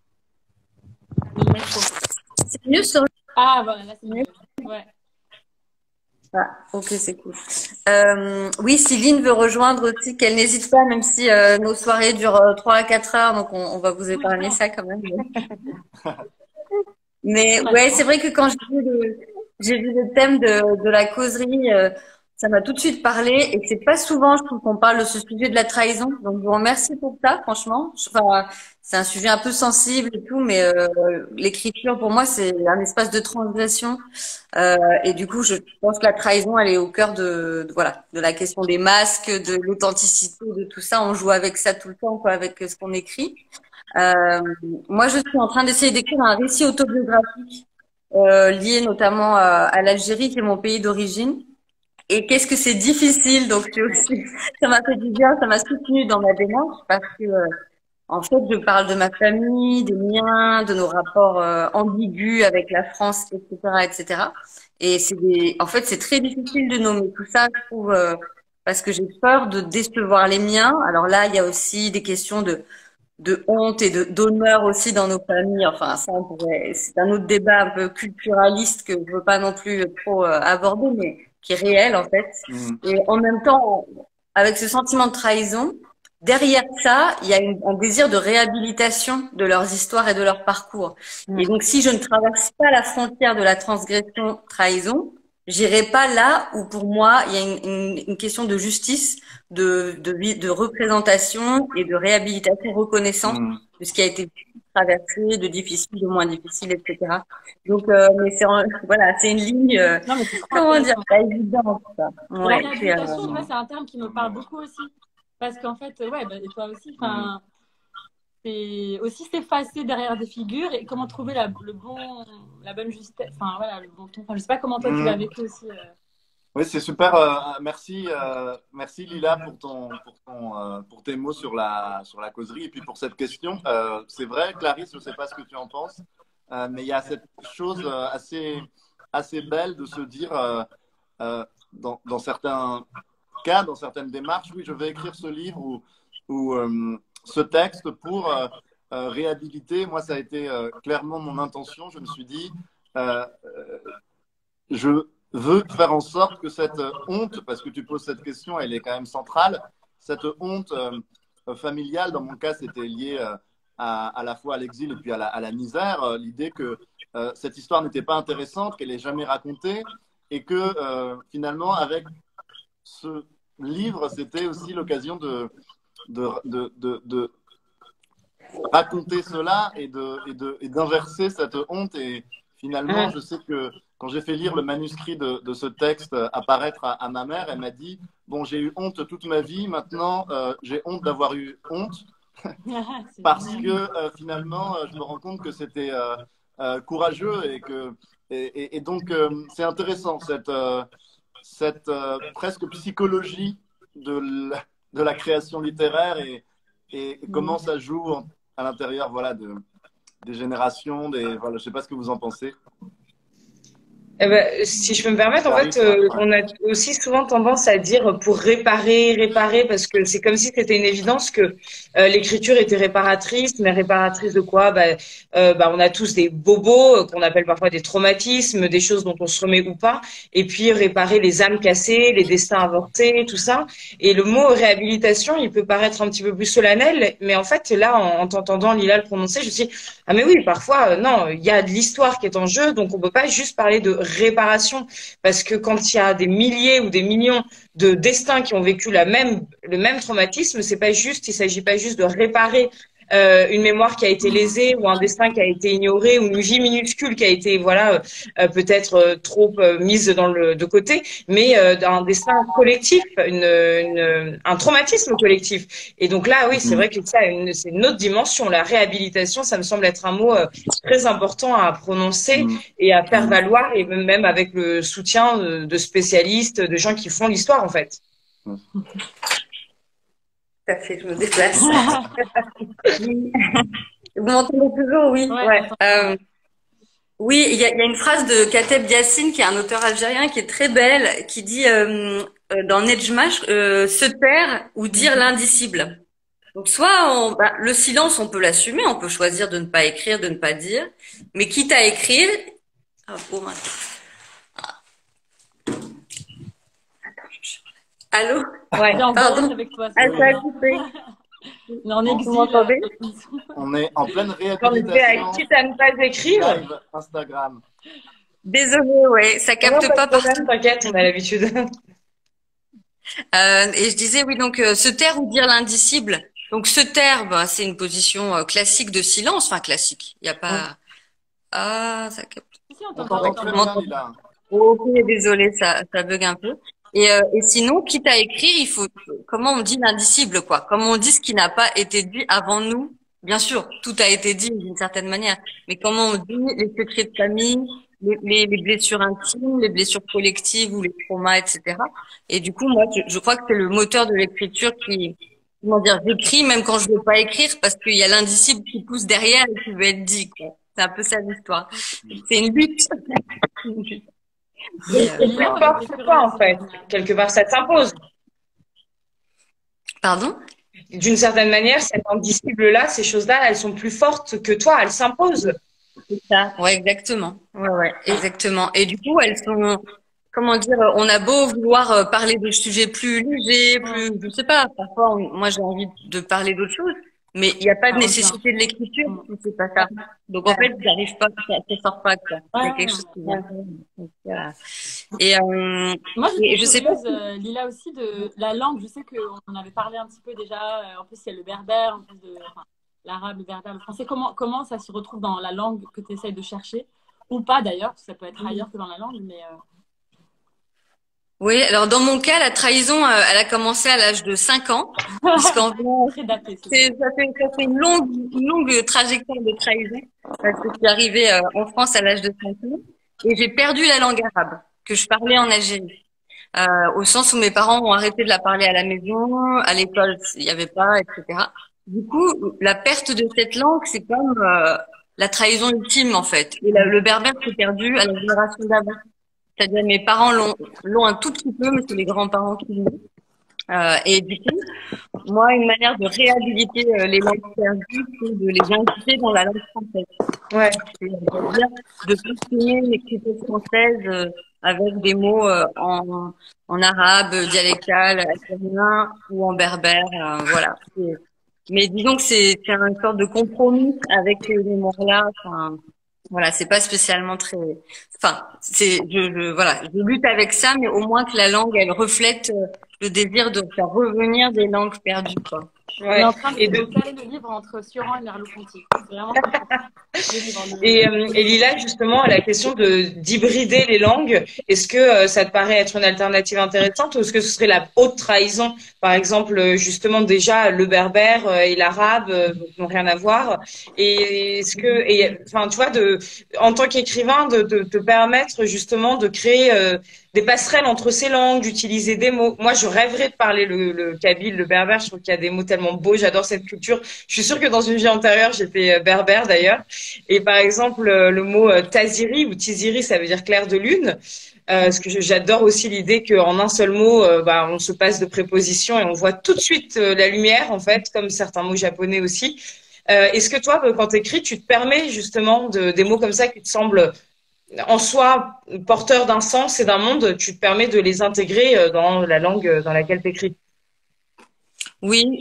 S4: C'est mieux sur.
S3: Ah, voilà, là, c'est mieux. Ouais.
S4: Ah, ok, c'est cool. Oui, si Lynn veut rejoindre aussi, qu'elle n'hésite pas, même si nos soirées durent 3 à 4 heures, donc on va vous épargner ça quand même. Mais ouais, c'est vrai que quand j'ai vu le thème de la causerie, ça m'a tout de suite parlé et c'est pas souvent, je trouve, qu'on parle de ce sujet de la trahison. Donc, je vous remercie pour ça, franchement. Enfin, c'est un sujet un peu sensible et tout, mais l'écriture, pour moi, c'est un espace de transgression. Et du coup, je pense que la trahison, elle est au cœur voilà, de la question des masques, de l'authenticité, de tout ça. On joue avec ça tout le temps, quoi, avec ce qu'on écrit. Moi, je suis en train d'essayer d'écrire un récit autobiographique lié notamment à l'Algérie, qui est mon pays d'origine. Et qu'est-ce que c'est difficile, donc ça m'a fait du bien, ça m'a soutenue dans ma démarche parce que en fait, je parle de ma famille, des miens, de nos rapports ambigus avec la France, etc., etc. Et en fait, c'est très difficile de nommer tout ça, je trouve, parce que j'ai peur de décevoir les miens. Alors là, il y a aussi des questions de honte et d'honneur aussi dans nos familles. Enfin, ça, c'est un autre débat un peu culturaliste que je veux pas non plus trop aborder, mais qui est réel en fait. Et en même temps, avec ce sentiment de trahison, derrière ça, il y a un désir de réhabilitation de leurs histoires et de leur parcours. Et donc, si je ne traverse pas la frontière de la transgression-trahison, j'irai pas là où, pour moi, il y a une question de justice, de représentation et de réhabilitation reconnaissante de ce qui a été traversé, de difficile, de moins difficile, etc. Donc, mais voilà, c'est une ligne, comment dire, pas évidente, ça.
S3: Ouais, la réhabilitation, c'est un terme qui me parle beaucoup aussi. Parce qu'en fait, ouais, bah, et toi aussi, c'est aussi s'effacer derrière des figures et comment trouver la bonne justesse, enfin voilà, le bon ton. Enfin, je sais pas comment toi tu l'as vécu aussi.
S2: Oui, c'est super. Merci Lila pour tes mots sur la causerie et puis pour cette question. C'est vrai, Clarisse, je ne sais pas ce que tu en penses, mais il y a cette chose assez belle de se dire dans certains cas, dans certaines démarches, oui, je vais écrire ce livre ou ce texte pour réhabiliter. Moi, ça a été clairement mon intention. Je me suis dit, je veux faire en sorte que cette honte, parce que tu poses cette question, elle est quand même centrale, cette honte familiale. Dans mon cas, c'était lié à la fois à l'exil et puis à la misère. L'idée que cette histoire n'était pas intéressante, qu'elle n'est jamais racontée, et que finalement, avec ce livre, c'était aussi l'occasion de raconter cela et d'inverser cette honte. Et finalement, je sais que quand j'ai fait lire le manuscrit de ce texte apparaître à ma mère, elle m'a dit, bon, j'ai eu honte toute ma vie, maintenant j'ai honte d'avoir eu honte, parce que finalement, je me rends compte que c'était courageux et donc c'est intéressant cette presque psychologie de la création littéraire et comment ça joue à l'intérieur, voilà, des générations, voilà, je sais pas ce que vous en pensez.
S1: Eh ben, si je peux me permettre, en fait, on a aussi souvent tendance à dire pour réparer, parce que c'est comme si c'était une évidence que l'écriture était réparatrice, mais réparatrice de quoi? On a tous des bobos qu'on appelle parfois des traumatismes, des choses dont on se remet ou pas, et puis réparer les âmes cassées, les destins avortés, tout ça. Et le mot réhabilitation, il peut paraître un petit peu plus solennel, mais en fait, là, en t'entendant Lila le prononcer, je me suis dit, ah mais oui, parfois, non, il y a de l'histoire qui est en jeu, donc on peut pas juste parler de réparation, parce que quand il y a des milliers ou des millions de destins qui ont vécu le même traumatisme, c'est pas juste, il s'agit pas juste de réparer une mémoire qui a été lésée ou un destin qui a été ignoré ou une vie minuscule qui a été peut-être trop mise de côté, mais un destin collectif, un traumatisme collectif. Et donc là, oui, c'est vrai que ça, c'est une autre dimension. La réhabilitation, ça me semble être un mot très important à prononcer et à faire valoir, et même avec le soutien de spécialistes, de gens qui font l'histoire, en fait.
S4: Tout à fait, je me déplace. Vous m'entendez toujours? Oui.
S3: Ouais.
S4: Oui, il y a une phrase de Kateb Yassine, qui est un auteur algérien, qui est très belle, qui dit dans Nejma, se taire ou dire l'indicible. Donc soit le silence, on peut l'assumer, on peut choisir de ne pas écrire, de ne pas dire, mais quitte à écrire. Allô?
S3: Ouais.
S4: Pardon.
S3: Avec toi,
S4: ça a coupé.
S3: Non,
S4: vous m'entendez?
S2: On est en pleine
S1: On était à
S2: réhabilitation.
S1: quitte à ne pas écrire.
S2: Live Instagram.
S4: Désolée, ouais, ça capte pas partout.
S1: T'inquiète, on a l'habitude.
S4: Et je disais, oui, donc se taire ou dire l'indicible. Donc se taire, c'est une position classique de silence, enfin classique. Il n'y a pas. Ah, ça capte.
S3: on
S2: On t'entend très bien, Lila.
S4: Ok, désolée, ça bug un peu. Et sinon, quitte à écrire, il faut, comment on dit l'indicible, quoi. Comment on dit ce qui n'a pas été dit avant nous. Bien sûr, tout a été dit d'une certaine manière. Mais comment on dit les secrets de famille, les blessures intimes, les blessures collectives ou les traumas, etc. Et du coup, moi, je crois que c'est le moteur de l'écriture qui, comment dire, j'écris même quand je veux pas écrire parce qu'il y a l'indicible qui pousse derrière et qui veut être dit, quoi. C'est un peu ça l'histoire. C'est une lutte.
S1: Et plus fort que toi, en fait. Quelque part, ça s'impose.
S4: Pardon?
S1: D'une certaine manière, cet indicible-là, ces choses-là, elles sont plus fortes que toi, elles s'imposent.
S4: C'est ça. Ouais, exactement. Ouais, exactement. Et du coup, elles sont, comment dire, on a beau vouloir parler de sujets plus légers, je sais pas, parfois, moi, j'ai envie de parler d'autres choses. Mais il n'y a pas de nécessité de l'écriture si c'est pas ça. Donc en fait, j'arrive pas, ça sort pas quoi. Il y a quelque chose qui vient. Et
S3: moi,
S4: je sais pas.
S3: Lila aussi de la langue. Je sais qu'on en avait parlé un petit peu déjà. En plus, il y a le berbère, en plus de l'arabe, le berbère, le français. Comment ça se retrouve dans la langue que tu essayes de chercher ou pas d'ailleurs? Ça peut être ailleurs que dans la langue, mais.
S4: Oui, alors dans mon cas, la trahison, elle a commencé à l'âge de 5 ans. Puisqu'en
S3: Très daté,
S4: ça fait une longue trajectoire de trahison. Parce que je suis arrivée en France à l'âge de 5 ans. Et j'ai perdu la langue arabe, que je parlais en Algérie. Au sens où mes parents ont arrêté de la parler à la maison, à l'école, il n'y avait pas, etc. Du coup, la perte de cette langue, c'est comme la trahison ultime, en fait. Et le berbère s'est perdu à la génération d'avant. C'est-à-dire mes parents l'ont un tout petit peu, mais c'est les grands-parents qui l'ont. Et du coup, moi, une manière de réhabiliter les langues perdues, c'est de les inclure dans la langue française.
S1: Ouais.
S4: C'est-à-dire de continuer l'écriture française avec des mots en arabe, dialectal, assyrien ou en berbère. Voilà. Mais disons que c'est une sorte de compromis avec ces éléments-là. Enfin, voilà, c'est pas spécialement très. Enfin, voilà, je lutte avec ça, mais au moins que la langue, elle reflète le désir de faire revenir des langues perdues, quoi.
S3: On est en train de caler le livre entre Suran et Merleau-Ponty. C'est vraiment
S1: et Lila, justement, à la question d'hybrider les langues, est-ce que ça te paraît être une alternative intéressante ou est-ce que ce serait la haute trahison? Par exemple, justement, déjà, le berbère et l'arabe n'ont rien à voir. Et enfin, tu vois, en tant qu'écrivain, de te permettre justement de créer des passerelles entre ces langues, d'utiliser des mots. Moi, je rêverais de parler le kabyle, le berbère. Je trouve qu'il y a des mots tellement beaux. J'adore cette culture. Je suis sûre que dans une vie antérieure, j'étais berbère d'ailleurs. Et par exemple, le mot taziri ou tiziri, ça veut dire clair de lune. Parce que j'adore aussi l'idée qu'en un seul mot, on se passe de préposition et on voit tout de suite la lumière, en fait, comme certains mots japonais aussi. Est-ce que toi, quand tu écris, tu te permets justement des mots comme ça qui te semblent en soi porteurs d'un sens et d'un monde, tu te permets de les intégrer dans la langue dans laquelle tu écris?
S4: Oui.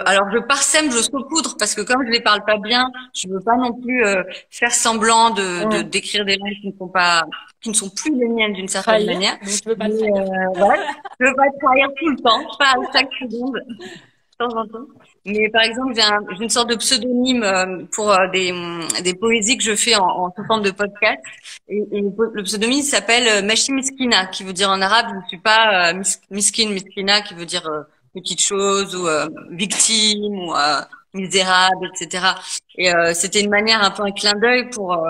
S4: Alors je parsème, je saupoudre parce que comme je les parle pas bien, je veux pas non plus faire semblant d'écrire des langues qui ne sont plus les miennes d'une certaine manière.
S3: Donc tu veux pas trahir.
S4: Voilà, je veux pas trahir tout le temps, pas à chaque seconde, de temps en temps. Mais par exemple, j'ai une sorte de pseudonyme pour des poésies que je fais en sous forme de podcast. Et le pseudonyme s'appelle Machi Miskina, qui veut dire en arabe, je ne suis pas Miskina, qui veut dire petite chose ou victime ou misérable, etc. Et c'était une manière, un peu un clin d'œil pour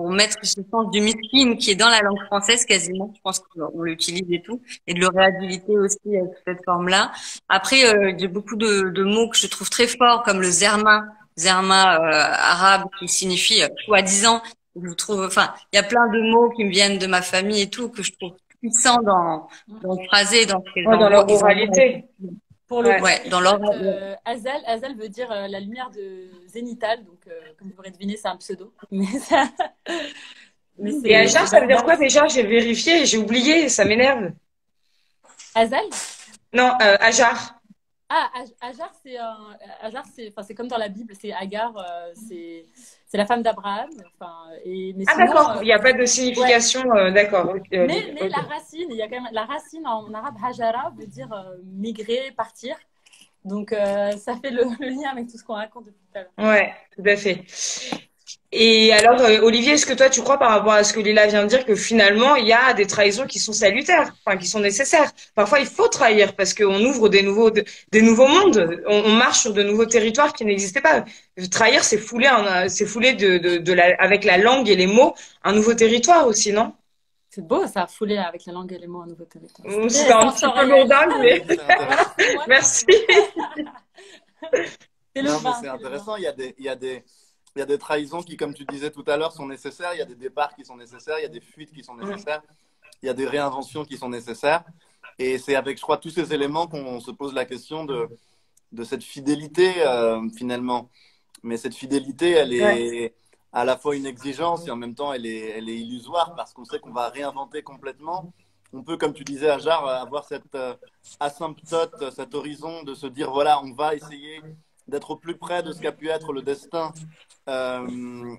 S4: mettre ce sens du miskin qui est dans la langue française quasiment. Je pense qu'on l'utilise et tout, et de le réhabiliter aussi sous cette forme-là. Après, j'ai beaucoup de mots que je trouve très forts, comme le zerma arabe qui signifie soi-disant. Je trouve, enfin, il y a plein de mots qui me viennent de ma famille et tout que je trouve puissants dans le phrasé, dans
S1: leur oralité.
S3: Pour le coup,
S4: dans l'ordre.
S3: Azal veut dire la lumière de zénithal, donc comme vous pourrez deviner, c'est un pseudo.
S1: Et Ajar, ça veut dire quoi déjà? J'ai vérifié, j'ai oublié, ça m'énerve.
S3: Azal?
S1: Non, Ajar.
S3: Ah, Ajar, c'est comme dans la Bible, c'est Agar, c'est la femme d'Abraham.
S1: D'accord, il n'y a pas de signification, d'accord.
S3: Mais la racine, il y a quand même la racine en arabe Hajara veut dire migrer, partir. Donc ça fait le lien avec tout ce qu'on raconte depuis tout à l'heure.
S1: Ouais, tout à fait. Et alors, Olivier, est-ce que toi, tu crois par rapport à ce que Lila vient de dire que finalement, il y a des trahisons qui sont salutaires, enfin, qui sont nécessaires. Parfois, il faut trahir parce qu'on ouvre des nouveaux mondes, on marche sur de nouveaux territoires qui n'existaient pas. Trahir, c'est fouler avec la langue et les mots un nouveau territoire aussi, non?
S3: C'est beau ça, fouler avec la langue et les mots un nouveau territoire.
S1: C'est un petit peu lourdingue, mais merci.
S2: Non, mais c'est intéressant. Il y a des trahisons qui, comme tu disais tout à l'heure, sont nécessaires. Il y a des départs qui sont nécessaires. Il y a des fuites qui sont nécessaires. Il y a des réinventions qui sont nécessaires. Et c'est avec, je crois, tous ces éléments qu'on se pose la question de cette fidélité, finalement. Mais cette fidélité, elle est à la fois une exigence et en même temps, elle est illusoire parce qu'on sait qu'on va réinventer complètement. On peut, comme tu disais, Ajar, avoir cette asymptote, cet horizon de se dire, voilà, on va essayer d'être au plus près de ce qu'a pu être le destin d'une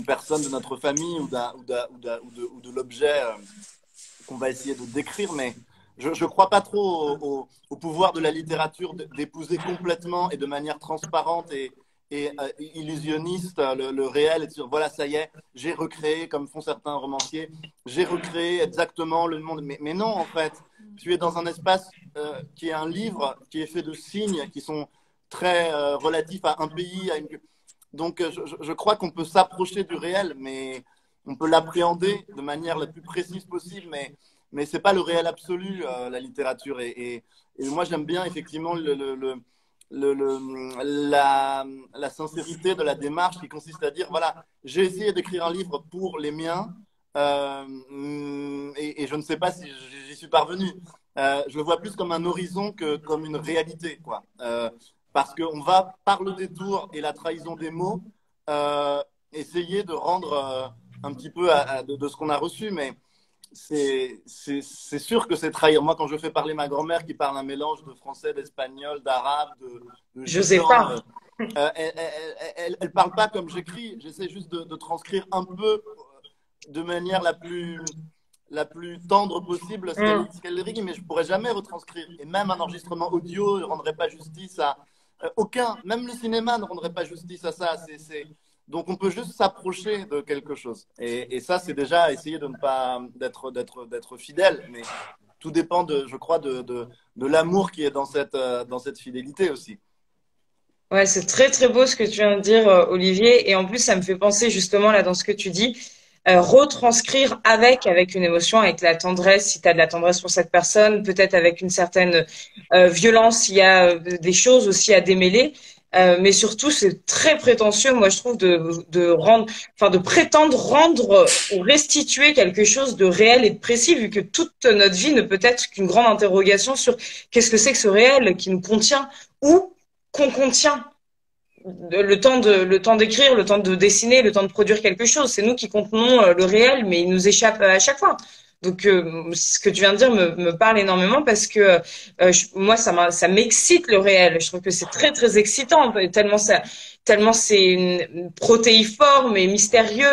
S2: personne de notre famille ou de l'objet qu'on va essayer de décrire, mais je ne crois pas trop au pouvoir de la littérature d'épouser complètement et de manière transparente et illusionniste le réel et de dire voilà, ça y est, j'ai recréé, comme font certains romanciers, j'ai recréé exactement le monde. Mais non, en fait, tu es dans un espace qui est un livre qui est fait de signes qui sont très relatifs à un pays. Donc, je crois qu'on peut s'approcher du réel, mais on peut l'appréhender de manière la plus précise possible, mais ce n'est pas le réel absolu, la littérature. Et moi, j'aime bien effectivement la sincérité de la démarche qui consiste à dire, voilà, j'ai essayé d'écrire un livre pour les miens et je ne sais pas si j'y suis parvenu. Je le vois plus comme un horizon que comme une réalité, quoi. Parce qu'on va, par le détour et la trahison des mots, essayer de rendre un petit peu de ce qu'on a reçu, mais c'est sûr que c'est trahir. Moi, quand je fais parler ma grand-mère qui parle un mélange de français, d'espagnol, d'arabe, de
S1: Je sais
S2: gitan,
S1: pas.
S2: elle parle pas comme j'écris. J'essaie juste de transcrire un peu de manière la plus tendre possible ce qu'elle dit, mais je pourrais jamais retranscrire. Et même un enregistrement audio ne rendrait pas justice à même le cinéma ne rendrait pas justice à ça. Donc on peut juste s'approcher de quelque chose. Et ça, c'est déjà essayer de ne pas d'être fidèle. Mais tout dépend, je crois, de l'amour qui est dans cette fidélité aussi.
S1: Ouais, c'est très très beau ce que tu viens de dire, Olivier. Et en plus, ça me fait penser justement là dans ce que tu dis, retranscrire avec une émotion, avec la tendresse, si tu as de la tendresse pour cette personne, peut-être avec une certaine violence, s'il y a des choses aussi à démêler. Mais surtout, c'est très prétentieux, moi je trouve, de prétendre rendre ou restituer quelque chose de réel et de précis, vu que toute notre vie ne peut être qu'une grande interrogation sur qu'est-ce que c'est que ce réel qui nous contient ou qu'on contient. Le temps d'écrire, le temps de dessiner, le temps de produire quelque chose. C'est nous qui contenons le réel, mais il nous échappe à chaque fois. Donc, ce que tu viens de dire me parle énormément parce que moi, ça m'excite le réel. Je trouve que c'est très, très excitant, tellement c'est protéiforme et mystérieux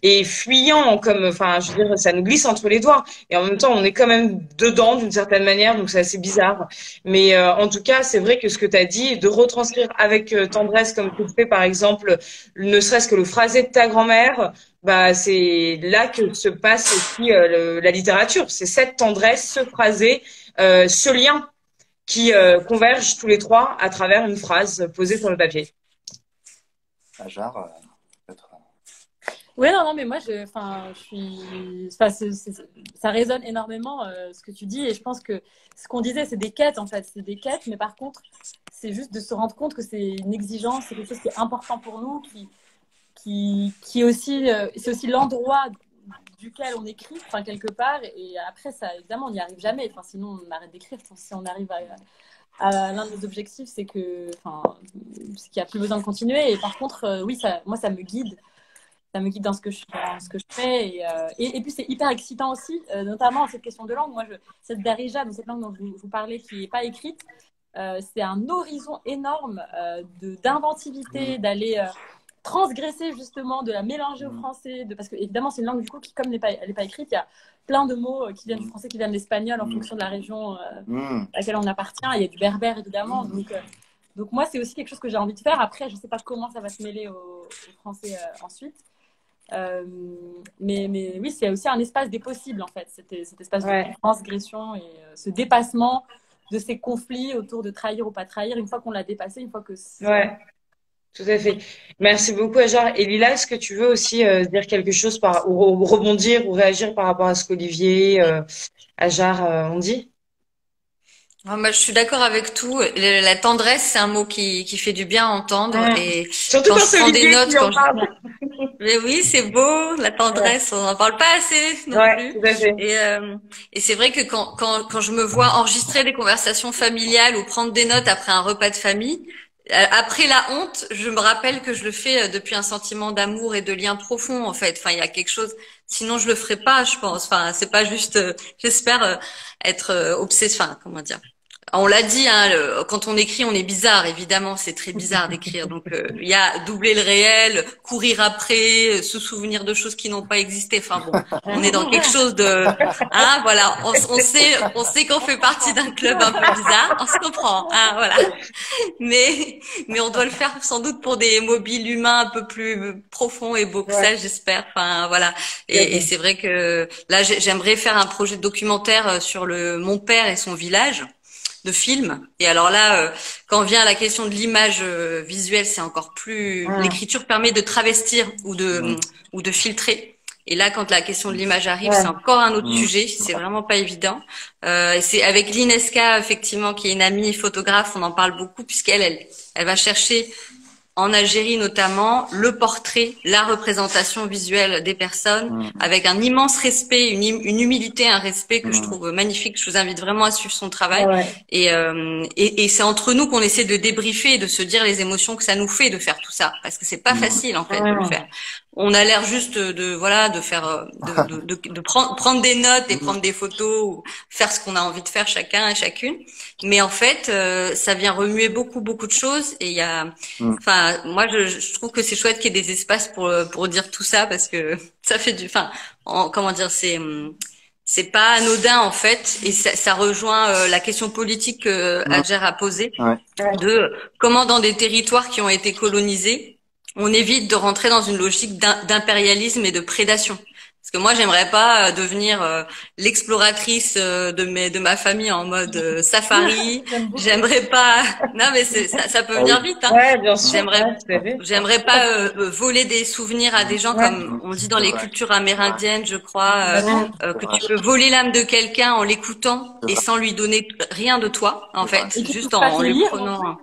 S1: et fuyant enfin, je veux dire, ça nous glisse entre les doigts. Et en même temps, on est quand même dedans d'une certaine manière, donc c'est assez bizarre. Mais en tout cas, c'est vrai que ce que tu as dit, de retranscrire avec tendresse, comme tu le fais par exemple, ne serait-ce que le phrasé de ta grand-mère, bah c'est là que se passe aussi la littérature. C'est cette tendresse, ce phrasé, ce lien qui convergent tous les trois à travers une phrase posée sur le papier.
S2: Ajar, peut-être.
S3: Oui, non, mais moi, ça résonne énormément ce que tu dis, et je pense que ce qu'on disait, c'est des quêtes en fait, c'est des quêtes, mais par contre, c'est juste de se rendre compte que c'est une exigence, c'est quelque chose qui est important pour nous, qui est aussi, c'est aussi l'endroit duquel on écrit, enfin quelque part, et après ça, évidemment, on n'y arrive jamais, enfin sinon on arrête d'écrire, si on arrive à l'un de nos objectifs, c'est qu'il n'y a plus besoin de continuer. Et par contre, oui, moi, ça me guide. Ça me guide dans ce que je fais. Et puis, c'est hyper excitant aussi, notamment cette question de langue. Moi, cette Darija, cette langue dont je vous parlais, qui n'est pas écrite, c'est un horizon énorme d'inventivité, d'aller transgresser justement, de la mélanger au français. Parce que, évidemment, c'est une langue, du coup, qui, comme elle n'est pas écrite, il y a plein de mots qui viennent du français, qui viennent de l'espagnol en fonction de la région à laquelle on appartient. Il y a du berbère, évidemment. Donc moi, c'est aussi quelque chose que j'ai envie de faire. Après, je ne sais pas comment ça va se mêler au français ensuite. Mais oui, c'est aussi un espace des possibles, en fait. Cet espace de transgression et ce dépassement de ces conflits autour de trahir ou pas trahir. Une fois qu'on l'a dépassé, une fois que...
S1: Tout à fait. Merci beaucoup, Ajar. Et Lila, est-ce que tu veux aussi dire quelque chose ou rebondir ou réagir par rapport à ce qu'Olivier, Ajar ont dit?
S4: Je suis d'accord avec tout. La tendresse, c'est un mot qui fait du bien à entendre. Et
S1: surtout quand je prends des notes,
S4: mais oui, c'est beau, la tendresse, on n'en parle pas assez non plus.
S1: Tout à fait.
S4: Et c'est vrai que quand je me vois enregistrer des conversations familiales ou prendre des notes après un repas de famille, après la honte, je me rappelle que je le fais depuis un sentiment d'amour et de lien profond, en fait. Enfin, il y a quelque chose. Sinon, je le ferais pas, je pense. Enfin, c'est pas juste, j'espère être obsesse. Enfin, comment dire. On l'a dit, hein, quand on écrit, on est bizarre. Évidemment, c'est très bizarre d'écrire. Donc, il y a doubler le réel, courir après, se souvenir de choses qui n'ont pas existé. Enfin bon, on est dans quelque chose de, hein, voilà. On sait qu'on fait partie d'un club un peu bizarre. On se comprend, hein, voilà. Mais on doit le faire sans doute pour des mobiles humains un peu plus profonds et beaux que ça, j'espère. Enfin, voilà. Et c'est vrai que là, j'aimerais faire un projet de documentaire sur mon père et son village, de film. Et alors là, quand on vient à la question de l'image visuelle, c'est encore plus... L'écriture permet de travestir ou de filtrer. Et là, quand la question de l'image arrive, c'est encore un autre sujet. C'est vraiment pas évident. Et c'est avec l'Inesca, effectivement, qui est une amie photographe, on en parle beaucoup, puisqu'elle va chercher en Algérie notamment, le portrait, la représentation visuelle des personnes, avec un immense respect, une humilité, un respect que je trouve magnifique. Je vous invite vraiment à suivre son travail. Et c'est entre nous qu'on essaie de débriefer et de se dire les émotions que ça nous fait de faire tout ça, parce que c'est pas facile en fait de le faire. on a l'air juste de faire, de prendre des notes et prendre des photos, ou faire ce qu'on a envie de faire chacun et chacune. Mais en fait, ça vient remuer beaucoup de choses. Et il y a, enfin, moi, je trouve que c'est chouette qu'il y ait des espaces pour dire tout ça, parce que ça fait comment dire, c'est pas anodin en fait, et ça rejoint la question politique que Adjer a posée, de comment dans des territoires qui ont été colonisés, on évite de rentrer dans une logique d'impérialisme et de prédation. Parce que moi, j'aimerais pas devenir l'exploratrice de ma famille en mode safari. J'aimerais pas. Non, mais ça peut venir vite. Hein.
S1: Ouais, bien sûr.
S4: J'aimerais pas voler des souvenirs à des gens, comme on dit dans les cultures amérindiennes, je crois, que tu peux voler l'âme de quelqu'un en l'écoutant et sans lui donner rien de toi, en fait, juste en lui prenant.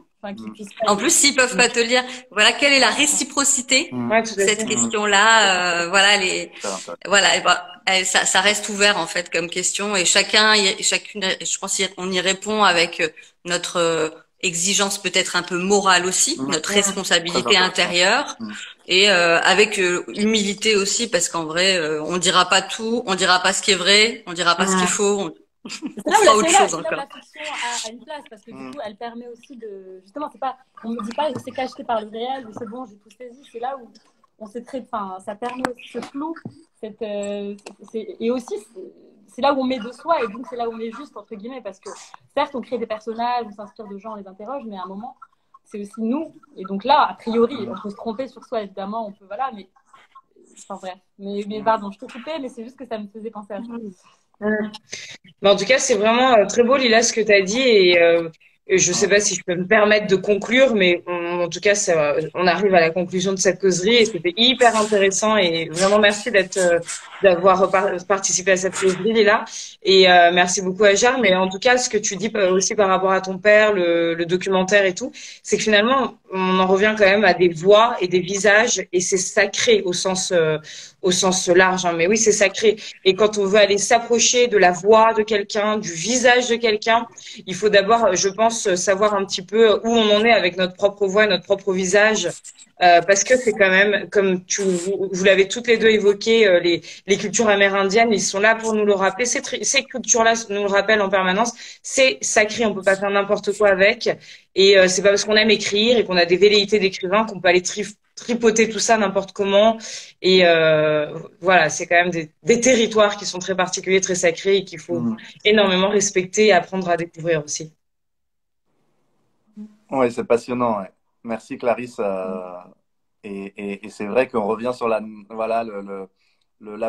S4: En plus, s'ils peuvent pas te lire, voilà, quelle est la réciprocité? Cette question-là, ça reste ouvert en fait comme question, et chacune, je pense, on y répond avec notre exigence peut-être un peu morale aussi, notre responsabilité intérieure, et avec humilité aussi, parce qu'en vrai, on dira pas tout, on dira pas ce qui est vrai, on dira pas ce qu'il faut.
S3: C'est là où la fiction a une place, parce que du coup, elle permet aussi de. Justement, c'est pas. On ne me dit pas c'est cacheté par le réel, ou c'est bon, j'ai tout saisi. C'est là où on se crée. Enfin, ça permet aussi ce flou. Et aussi, c'est là où on met de soi, et donc c'est là où on est juste, entre guillemets, parce que certes, on crée des personnages, on s'inspire de gens, on les interroge, mais à un moment, c'est aussi nous. Et donc là, a priori, on peut se tromper sur soi, évidemment, on peut. Voilà, mais. Enfin, bref. Mais pardon, je te coupais, mais c'est juste que ça me faisait penser à ça.
S1: Mais en tout cas, c'est vraiment très beau, Lila, ce que tu as dit. Et je sais pas si je peux me permettre de conclure, mais en tout cas, on arrive à la conclusion de cette causerie, et c'était hyper intéressant. Et vraiment, merci d'avoir participé à cette causerie, Lila. Et merci beaucoup, Adjer. Mais en tout cas, ce que tu dis aussi par rapport à ton père, le documentaire et tout, c'est que finalement, on en revient quand même à des voix et des visages, et c'est sacré au sens large, hein. Mais oui, c'est sacré. Et quand on veut aller s'approcher de la voix de quelqu'un, du visage de quelqu'un, il faut d'abord, je pense, savoir un petit peu où on en est avec notre propre voix et notre propre visage. Parce que c'est quand même, comme vous l'avez toutes les deux évoqué, les cultures amérindiennes, ils sont là pour nous le rappeler. Ces cultures-là nous le rappellent en permanence. C'est sacré, on peut pas faire n'importe quoi avec. Et c'est pas parce qu'on aime écrire et qu'on a des velléités d'écrivain qu'on peut aller tripoter tout ça n'importe comment. Et voilà, c'est quand même des territoires qui sont très particuliers, très sacrés, et qu'il faut énormément respecter et apprendre à découvrir aussi.
S2: Oui, c'est passionnant. Ouais. Merci Clarisse. Et c'est vrai qu'on revient sur la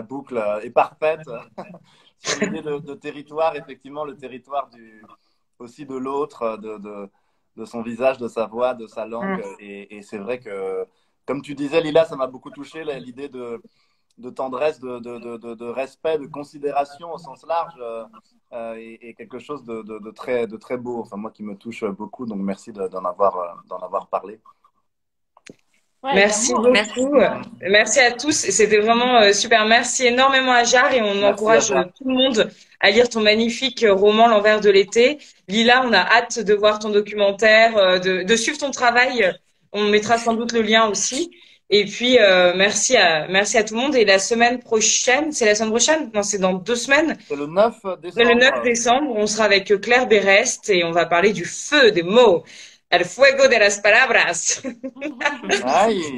S2: boucle est parfaite sur l'idée de territoire. Effectivement, le territoire aussi de l'autre, de son visage, de sa voix, de sa langue. Et c'est vrai que, comme tu disais, Lila, ça m'a beaucoup touché, l'idée de tendresse, de respect, de considération au sens large, et quelque chose de très beau. Enfin, moi qui me touche beaucoup, donc merci d'en avoir parlé.
S1: Ouais, merci beaucoup. Merci à tous. C'était vraiment super. Merci énormément à Adjer, et on encourage tout le monde à lire ton magnifique roman L'Envers de l'été. Lila, on a hâte de voir ton documentaire, de suivre ton travail. On mettra sans doute le lien aussi. Et puis merci à tout le monde. Et la semaine prochaine, c'est la semaine prochaine? Non, c'est dans 2 semaines.
S2: C'est le 9 décembre.
S1: Le 9 décembre, on sera avec Claire Berest, et on va parler du feu des mots. El fuego de las palabras.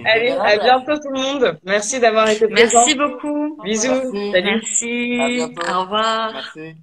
S1: Allez, à bientôt tout le monde. Merci d'avoir été présent.
S4: Merci beaucoup.
S1: Bisous.
S4: Salut. Merci. Au revoir.
S2: Merci.